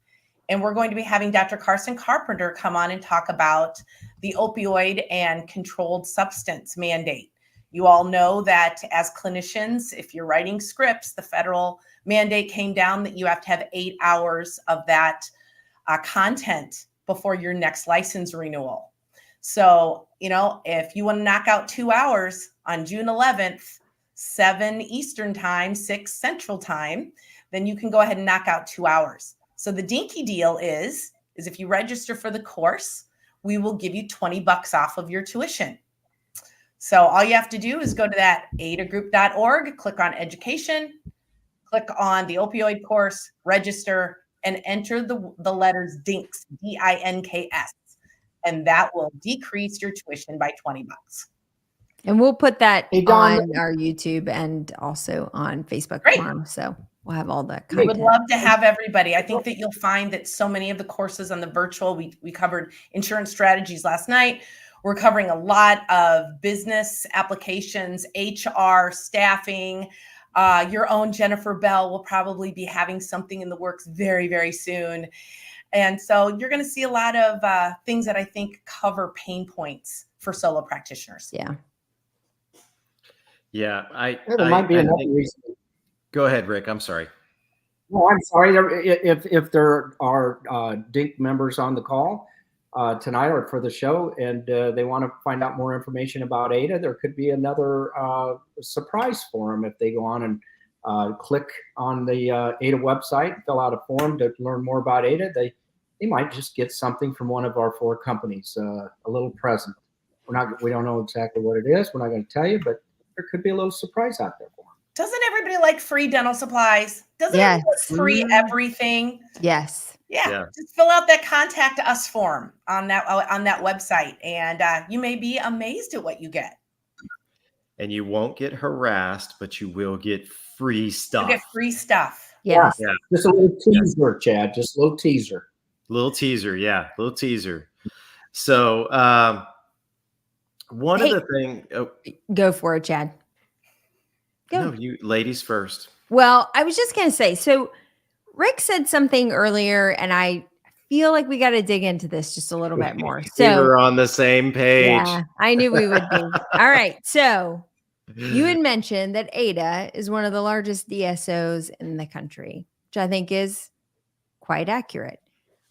[SPEAKER 3] And we're going to be having Dr. Carson Carpenter come on and talk about the opioid and controlled substance mandate. You all know that as clinicians, if you're writing scripts, the federal mandate came down that you have to have 8 hours of that content before your next license renewal. So, if you want to knock out 2 hours on June 11th, 7 Eastern time, 6 Central time, then you can go ahead and knock out 2 hours. So the dinky deal is if you register for the course, we will give you $20 off of your tuition. So all you have to do is go to that aidagroup.org, click on education, click on the opioid course, register, and enter the letters DINKs, DINKs, and that will decrease your tuition by $20.
[SPEAKER 2] And we'll put that
[SPEAKER 4] Hey, Dawn,
[SPEAKER 2] on our YouTube and also on Facebook
[SPEAKER 3] Great.
[SPEAKER 2] tomorrow. So we'll have all the
[SPEAKER 3] We
[SPEAKER 2] content.
[SPEAKER 3] would love to have everybody. I think that you'll find that so many of the courses on the virtual, we covered insurance strategies last night. We're covering a lot of business applications, HR, staffing. Your own Jennifer Bell will probably be having something in the works very, very soon. And so you're going to see a lot of things that I think cover pain points for solo practitioners.
[SPEAKER 2] Yeah.
[SPEAKER 1] Yeah.
[SPEAKER 4] There might be another reason.
[SPEAKER 1] Go ahead, Rick. I'm sorry.
[SPEAKER 4] No, I'm sorry. If there are DINK members on the call tonight or for the show, and they want to find out more information about AIDA, there could be another surprise for them if they go on and click on the AIDA website, fill out a form to learn more about AIDA. They might just get something from one of our 4 companies, a little present. We don't know exactly what it is. We're not going to tell you, but there could be a little surprise out there for them.
[SPEAKER 3] Doesn't everybody like free dental supplies? Doesn't everybody like free everything?
[SPEAKER 2] Yes.
[SPEAKER 3] Yeah. Just fill out that contact us form on that website, and you may be amazed at what you get.
[SPEAKER 1] And you won't get harassed, but you will get free stuff.
[SPEAKER 3] You get free stuff.
[SPEAKER 2] Yes.
[SPEAKER 1] Yeah.
[SPEAKER 4] Just a little teaser, Chad. Just a little teaser.
[SPEAKER 1] Little teaser. Yeah. Little teaser. So one of the things. Oh,
[SPEAKER 2] go for it, Chad. Go.
[SPEAKER 1] No, you ladies first.
[SPEAKER 2] Well, I was just going to say, so Rick said something earlier, and I feel like we got to dig into this just a little bit more. So
[SPEAKER 1] we were on the same page.
[SPEAKER 2] Yeah, I knew we would be. All right. So you had mentioned that AIDA is one of the largest DSOs in the country, which I think is quite accurate.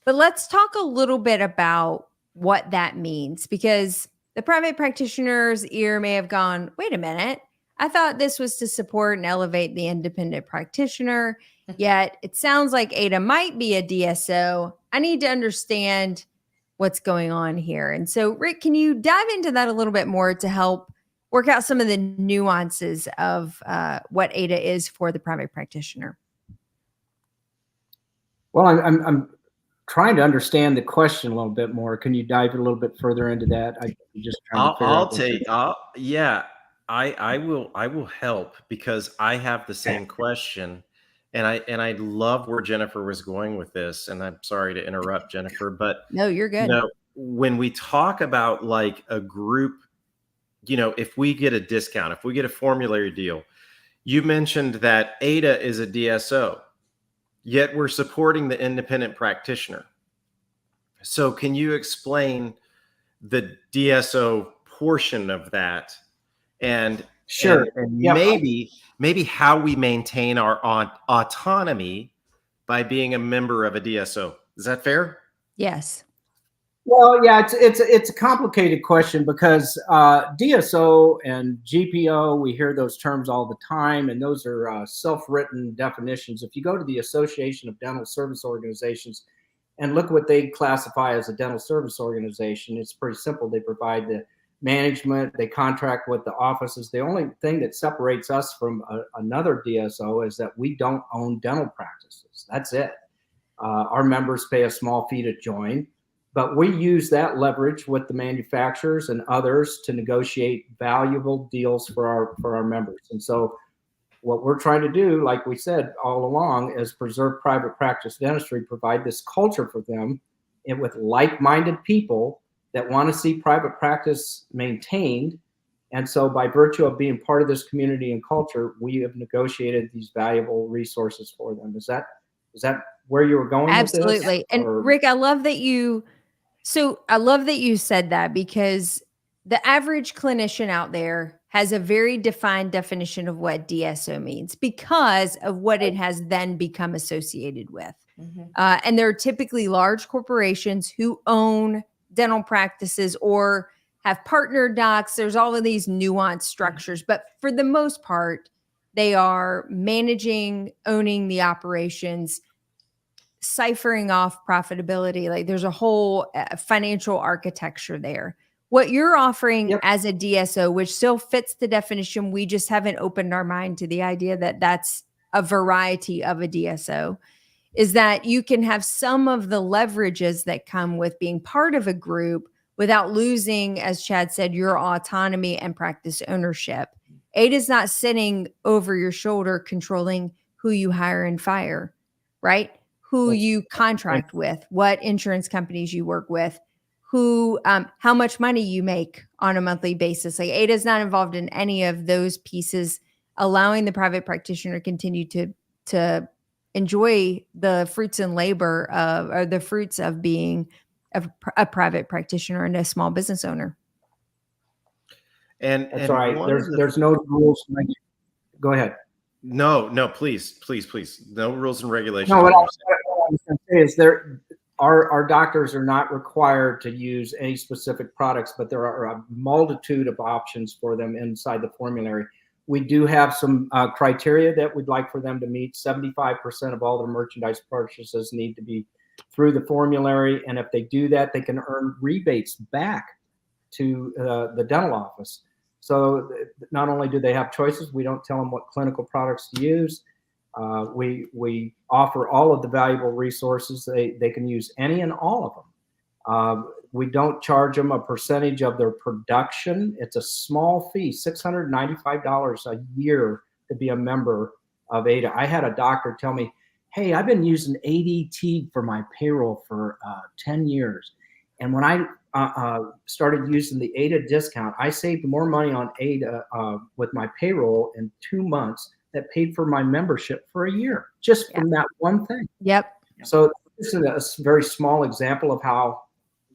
[SPEAKER 2] But let's talk a little bit about what that means, because the private practitioner's ear may have gone, wait a minute, I thought this was to support and elevate the independent practitioner, yet it sounds like AIDA might be a DSO. I need to understand what's going on here. And so, Rick, can you dive into that a little bit more to help work out some of the nuances of what AIDA is for the private practitioner?
[SPEAKER 4] Well, I'm trying to understand the question a little bit more. Can you dive a little bit further into that?
[SPEAKER 1] I will help, because I have the same question, and I love where Jennifer was going with this. And I'm sorry to interrupt, Jennifer, but
[SPEAKER 2] no, you're good.
[SPEAKER 1] When we talk about like a group, if we get a discount, if we get a formulary deal, you mentioned that AIDA is a DSO, yet we're supporting the independent practitioner. So can you explain the DSO portion of that? And
[SPEAKER 4] sure,
[SPEAKER 1] and maybe how we maintain our autonomy by being a member of a DSO. Is that fair?
[SPEAKER 2] Yes.
[SPEAKER 4] Well, yeah, it's a complicated question, because DSO and GPO, we hear those terms all the time, and those are self-written definitions. If you go to the Association of Dental Service Organizations and look what they classify as a dental service organization, it's pretty simple. They provide the management, they contract with the offices. The only thing that separates us from another DSO is that we don't own dental practices. That's it. Our members pay a small fee to join, but we use that leverage with the manufacturers and others to negotiate valuable deals for our members. And so what we're trying to do, like we said all along, is preserve private practice dentistry, provide this culture for them, and with like-minded people that want to see private practice maintained. And so by virtue of being part of this community and culture, we have negotiated these valuable resources for them. Does that where you were going
[SPEAKER 2] Absolutely.
[SPEAKER 4] with this?
[SPEAKER 2] And Rick, I love that you said that, because the average clinician out there has a very defined definition of what DSO means because of what it has then become associated with. And there are typically large corporations who own dental practices or have partner docs. There's all of these nuanced structures, but for the most part, they are managing, owning the operations, ciphering off profitability. Like there's a whole financial architecture there. What you're offering as a DSO, which still fits the definition, we just haven't opened our mind to the idea that that's a variety of a DSO, is that you can have some of the leverages that come with being part of a group without losing, as Chad said, your autonomy and practice ownership. AIDA's not sitting over your shoulder controlling who you hire and fire, right? Who you contract with, what insurance companies you work with, who, how much money you make on a monthly basis. Like AIDA's not involved in any of those pieces, allowing the private practitioner to continue to enjoy the fruits and labor of, or the fruits of being a private practitioner and a small business owner.
[SPEAKER 4] And that's all right. There's no rules. Go ahead.
[SPEAKER 1] No, please. No rules and regulations.
[SPEAKER 4] No, what I was going to say is our doctors are not required to use any specific products, but there are a multitude of options for them inside the formulary. We do have some criteria that we'd like for them to meet. 75% of all their merchandise purchases need to be through the formulary. And if they do that, they can earn rebates back to the dental office. So not only do they have choices, we don't tell them what clinical products to use. We offer all of the valuable resources. They can use any and all of them. We don't charge them a percentage of their production. It's a small fee, $695 a year to be a member of AIDA. I had a doctor tell me, hey, I've been using ADT for my payroll for 10 years. And when I started using the AIDA discount, I saved more money on AIDA with my payroll in 2 months that paid for my membership for a year, just from that one thing.
[SPEAKER 2] Yep.
[SPEAKER 4] So this is a very small example of how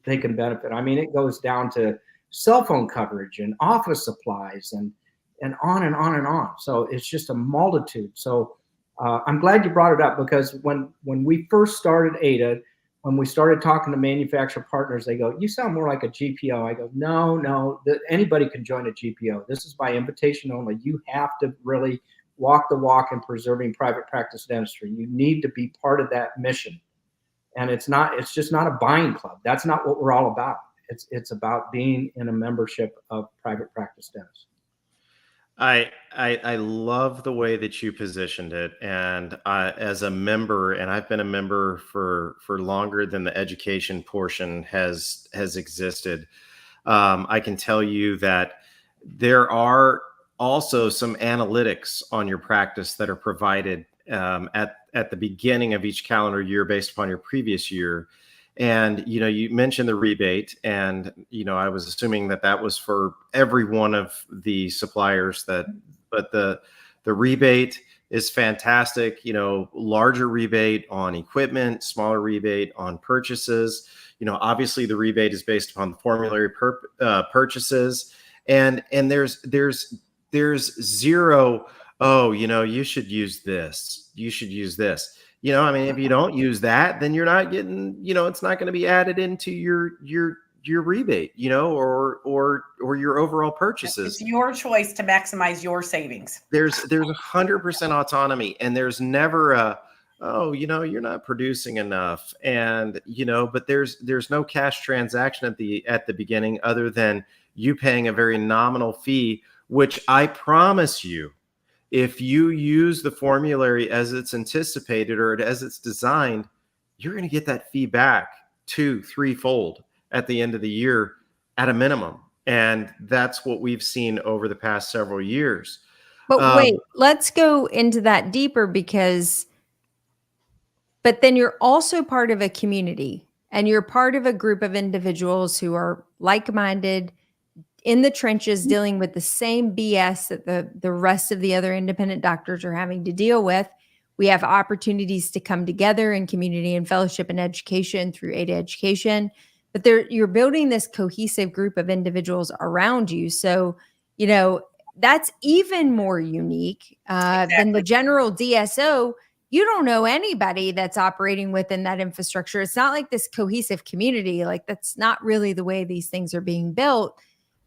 [SPEAKER 4] they can benefit. I mean, it goes down to cell phone coverage and office supplies and on and on and on. So it's just a multitude. So I'm glad you brought it up, because when we first started AIDA, when we started talking to manufacturer partners, they go, you sound more like a GPO. I go, no, anybody can join a GPO. This is by invitation only. You have to really walk the walk in preserving private practice dentistry. You need to be part of that mission. And it's just not a buying club. That's not what we're all about. It's about being in a membership of private practice dentists.
[SPEAKER 1] I love the way that you positioned it. And as a member, and I've been a member for longer than the education portion has existed, I can tell you that there are also some analytics on your practice that are provided at the beginning of each calendar year based upon your previous year. And, you mentioned the rebate, and, I was assuming that was for every one of the suppliers but the rebate is fantastic, larger rebate on equipment, smaller rebate on purchases. Obviously the rebate is based upon the formulary purchases, and there's zero, oh, you should use this. You should use this. If you don't use that, then you're not getting, it's not going to be added into your rebate, or your overall purchases.
[SPEAKER 3] It's your choice to maximize your savings.
[SPEAKER 1] There's 100% autonomy, and there's never you're not producing enough, and but there's no cash transaction at the beginning other than you paying a very nominal fee, which I promise you, if you use the formulary as it's anticipated or as it's designed, you're going to get that fee back 2-3-fold at the end of the year at a minimum. And that's what we've seen over the past several years.
[SPEAKER 2] But wait, let's go into that deeper, but then you're also part of a community, and you're part of a group of individuals who are like-minded, in the trenches, dealing with the same BS that the rest of the other independent doctors are having to deal with, We have opportunities to come together in community and fellowship and education through AIDA Education. But you're building this cohesive group of individuals around you. So, that's even more unique than the general DSO. You don't know anybody that's operating within that infrastructure. It's not like this cohesive community. Like, that's not really the way these things are being built.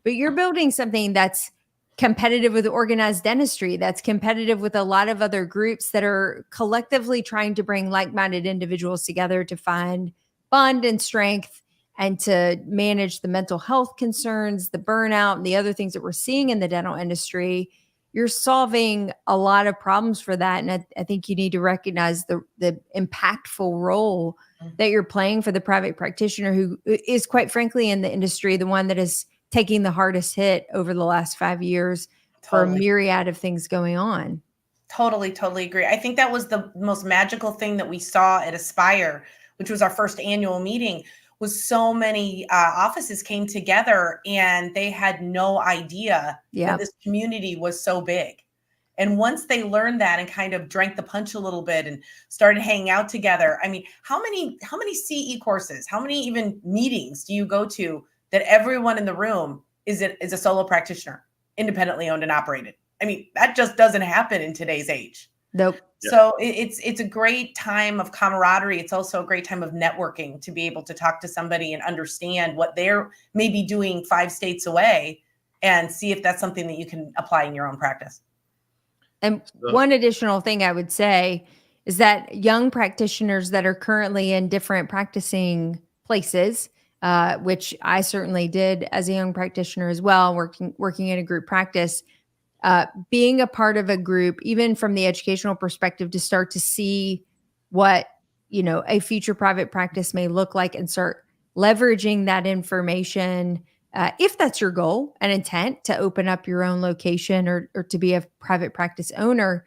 [SPEAKER 2] But you're building something that's competitive with organized dentistry, that's competitive with a lot of other groups that are collectively trying to bring like-minded individuals together to find bond and strength and to manage the mental health concerns, the burnout, and the other things that we're seeing in the dental industry. You're solving a lot of problems for that. And I think you need to recognize the impactful role that you're playing for the private practitioner, who is, quite frankly, in the industry, the one that is taking the hardest hit over the last 5 years for a myriad of things going on.
[SPEAKER 3] Totally agree. I think that was the most magical thing that we saw at Aspire, which was our first annual meeting, was so many offices came together and they had no idea that this community was so big. And once they learned that and kind of drank the punch a little bit and started hanging out together, I mean, how many CE courses, how many even meetings do you go to that everyone in the room is a solo practitioner, independently owned and operated? I mean, that just doesn't happen in today's age.
[SPEAKER 2] Nope.
[SPEAKER 3] So it's a great time of camaraderie. It's also a great time of networking to be able to talk to somebody and understand what they're maybe doing 5 states away and see if that's something that you can apply in your own practice.
[SPEAKER 2] And one additional thing I would say is that young practitioners that are currently in different practicing places, which I certainly did as a young practitioner as well, working in a group practice, being a part of a group, even from the educational perspective, to start to see what, a future private practice may look like and start leveraging that information, if that's your goal and intent to open up your own location or to be a private practice owner.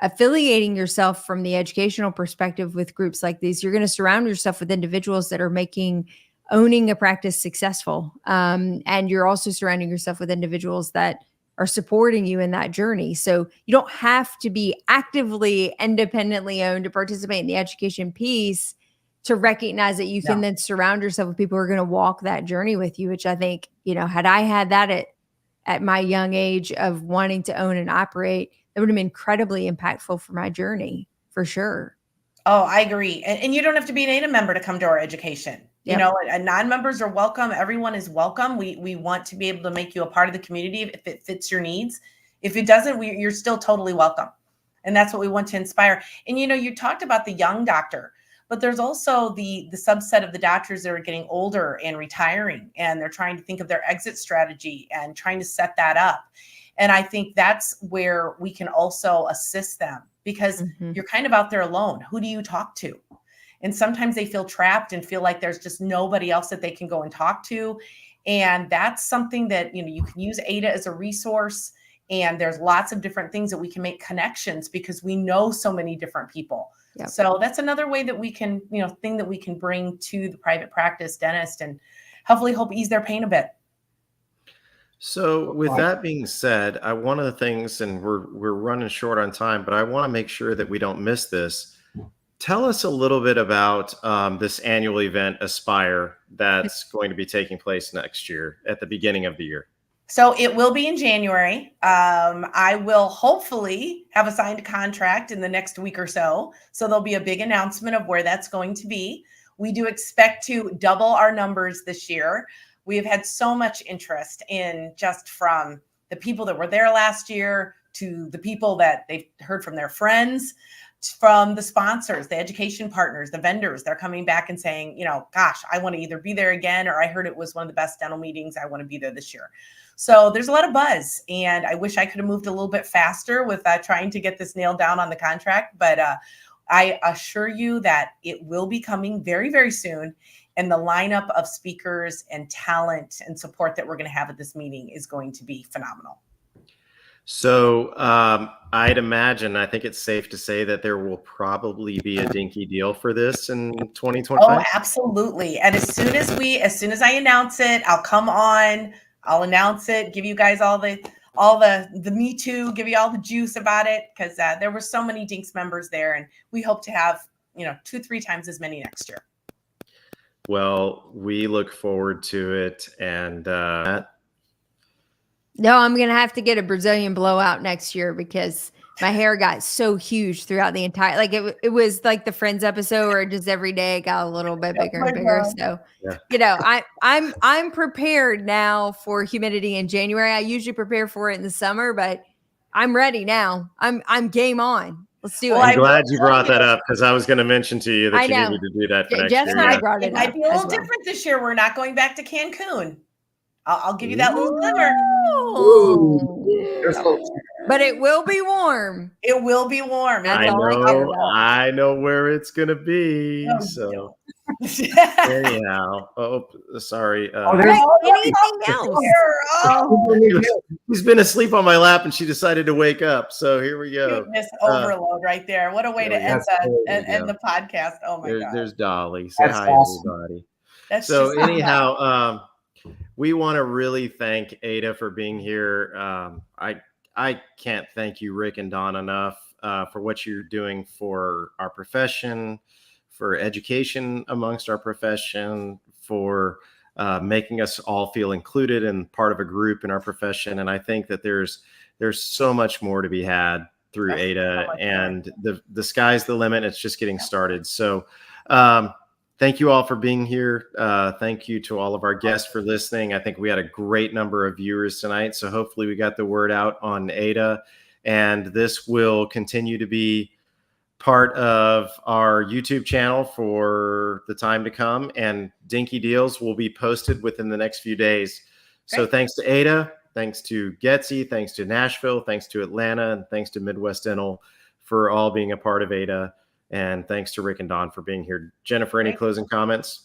[SPEAKER 2] Affiliating yourself from the educational perspective with groups like these, you're going to surround yourself with individuals that are making owning a practice successful. And you're also surrounding yourself with individuals that are supporting you in that journey. So you don't have to be actively independently owned to participate in the education piece to recognize that you can then surround yourself with people who are going to walk that journey with you, which I think, had I had that at my young age of wanting to own and operate, it would have been incredibly impactful for my journey, for sure.
[SPEAKER 3] Oh, I agree. And you don't have to be an AIDA member to come to our education. Non-members are welcome. Everyone is welcome. We want to be able to make you a part of the community if it fits your needs. If it doesn't, you're still totally welcome. And that's what we want to inspire. And, you talked about the young doctor, but there's also the subset of the doctors that are getting older and retiring, and they're trying to think of their exit strategy and trying to set that up. And I think that's where we can also assist them, because you're kind of out there alone. Who do you talk to? And sometimes they feel trapped and feel like there's just nobody else that they can go and talk to. And that's something that, you can use AIDA as a resource. And there's lots of different things that we can make connections, because we know so many different people. Yep. So that's another way that we can, thing that we can bring to the private practice dentist and hopefully help ease their pain a bit.
[SPEAKER 1] So with that being said, one of the things, and we're running short on time, but I want to make sure that we don't miss this. Tell us a little bit about this annual event, Aspire, that's going to be taking place next year at the beginning of the year.
[SPEAKER 3] So it will be in January. I will hopefully have a signed contract in the next week or so. So there'll be a big announcement of where that's going to be. We do expect to double our numbers this year. We have had so much interest in, just from the people that were there last year to the people that they've heard from their friends, from the sponsors, the education partners, the vendors. They're coming back and saying, gosh, I want to either be there again, or I heard it was one of the best dental meetings. I want to be there this year. So there's a lot of buzz, and I wish I could have moved a little bit faster with trying to get this nailed down on the contract. But I assure you that it will be coming very, very soon. And the lineup of speakers and talent and support that we're going to have at this meeting is going to be phenomenal.
[SPEAKER 1] So I'd imagine, I think it's safe to say that there will probably be a dinky deal for this in 2025.
[SPEAKER 3] Oh, absolutely. And as soon as I announce it, I'll come on, I'll announce it, give you guys all the all the Me Too, give you all the juice about it, because there were so many DINKs members there, and we hope to have 2-3 times as many next year.
[SPEAKER 1] Well, we look forward to it, and
[SPEAKER 2] no, I'm gonna have to get a Brazilian blowout next year because my hair got so huge throughout the entire, like it was like the Friends episode where just every day it got a little bit bigger and bigger. So, I'm prepared now for humidity in January. I usually prepare for it in the summer, but I'm ready now. I'm game on. Let's do it.
[SPEAKER 1] I'm glad you brought that up because I was going to mention to you that you needed to do that for next
[SPEAKER 2] Jeff
[SPEAKER 1] year.
[SPEAKER 2] and I brought it up.
[SPEAKER 3] It might be a little different this year. We're not going back to Cancun. I'll give you that little glimmer.
[SPEAKER 2] But it will be warm.
[SPEAKER 3] It will be warm.
[SPEAKER 1] I know where it's gonna be. So anyhow, sorry.
[SPEAKER 2] Anything else?
[SPEAKER 1] She's been asleep on my lap and she decided to wake up. So here we go.
[SPEAKER 3] Cuteness overload right there. What a way to end the podcast. Oh my God.
[SPEAKER 1] There's Dolly. Say hi, everybody. So anyhow, we want to really thank AIDA for being here. I can't thank you, Rick and Dawn, enough for what you're doing for our profession, for education amongst our profession, for making us all feel included and part of a group in our profession. And I think that there's so much more to be had through AIDA, and the sky's the limit. It's just getting started. So thank you all for being here. Thank you to all of our guests for listening. I think we had a great number of viewers tonight. So hopefully we got the word out on AIDA, and this will continue to be part of our YouTube channel for the time to come, and Dinky Deals will be posted within the next few days. Great. So thanks to AIDA, thanks to Getsy, thanks to Nashville, thanks to Atlanta, and thanks to Midwest Dental for all being a part of AIDA. And thanks to Rick and Dawn for being here. Jennifer, any closing comments?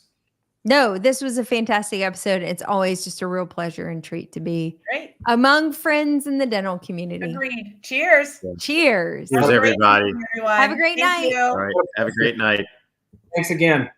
[SPEAKER 2] No, this was a fantastic episode. It's always just a real pleasure and treat to be among friends in the dental community.
[SPEAKER 3] Agreed. Cheers.
[SPEAKER 2] Cheers.
[SPEAKER 1] Cheers, everybody.
[SPEAKER 2] Have a great night.
[SPEAKER 1] All right. Have a great night.
[SPEAKER 4] Thanks again.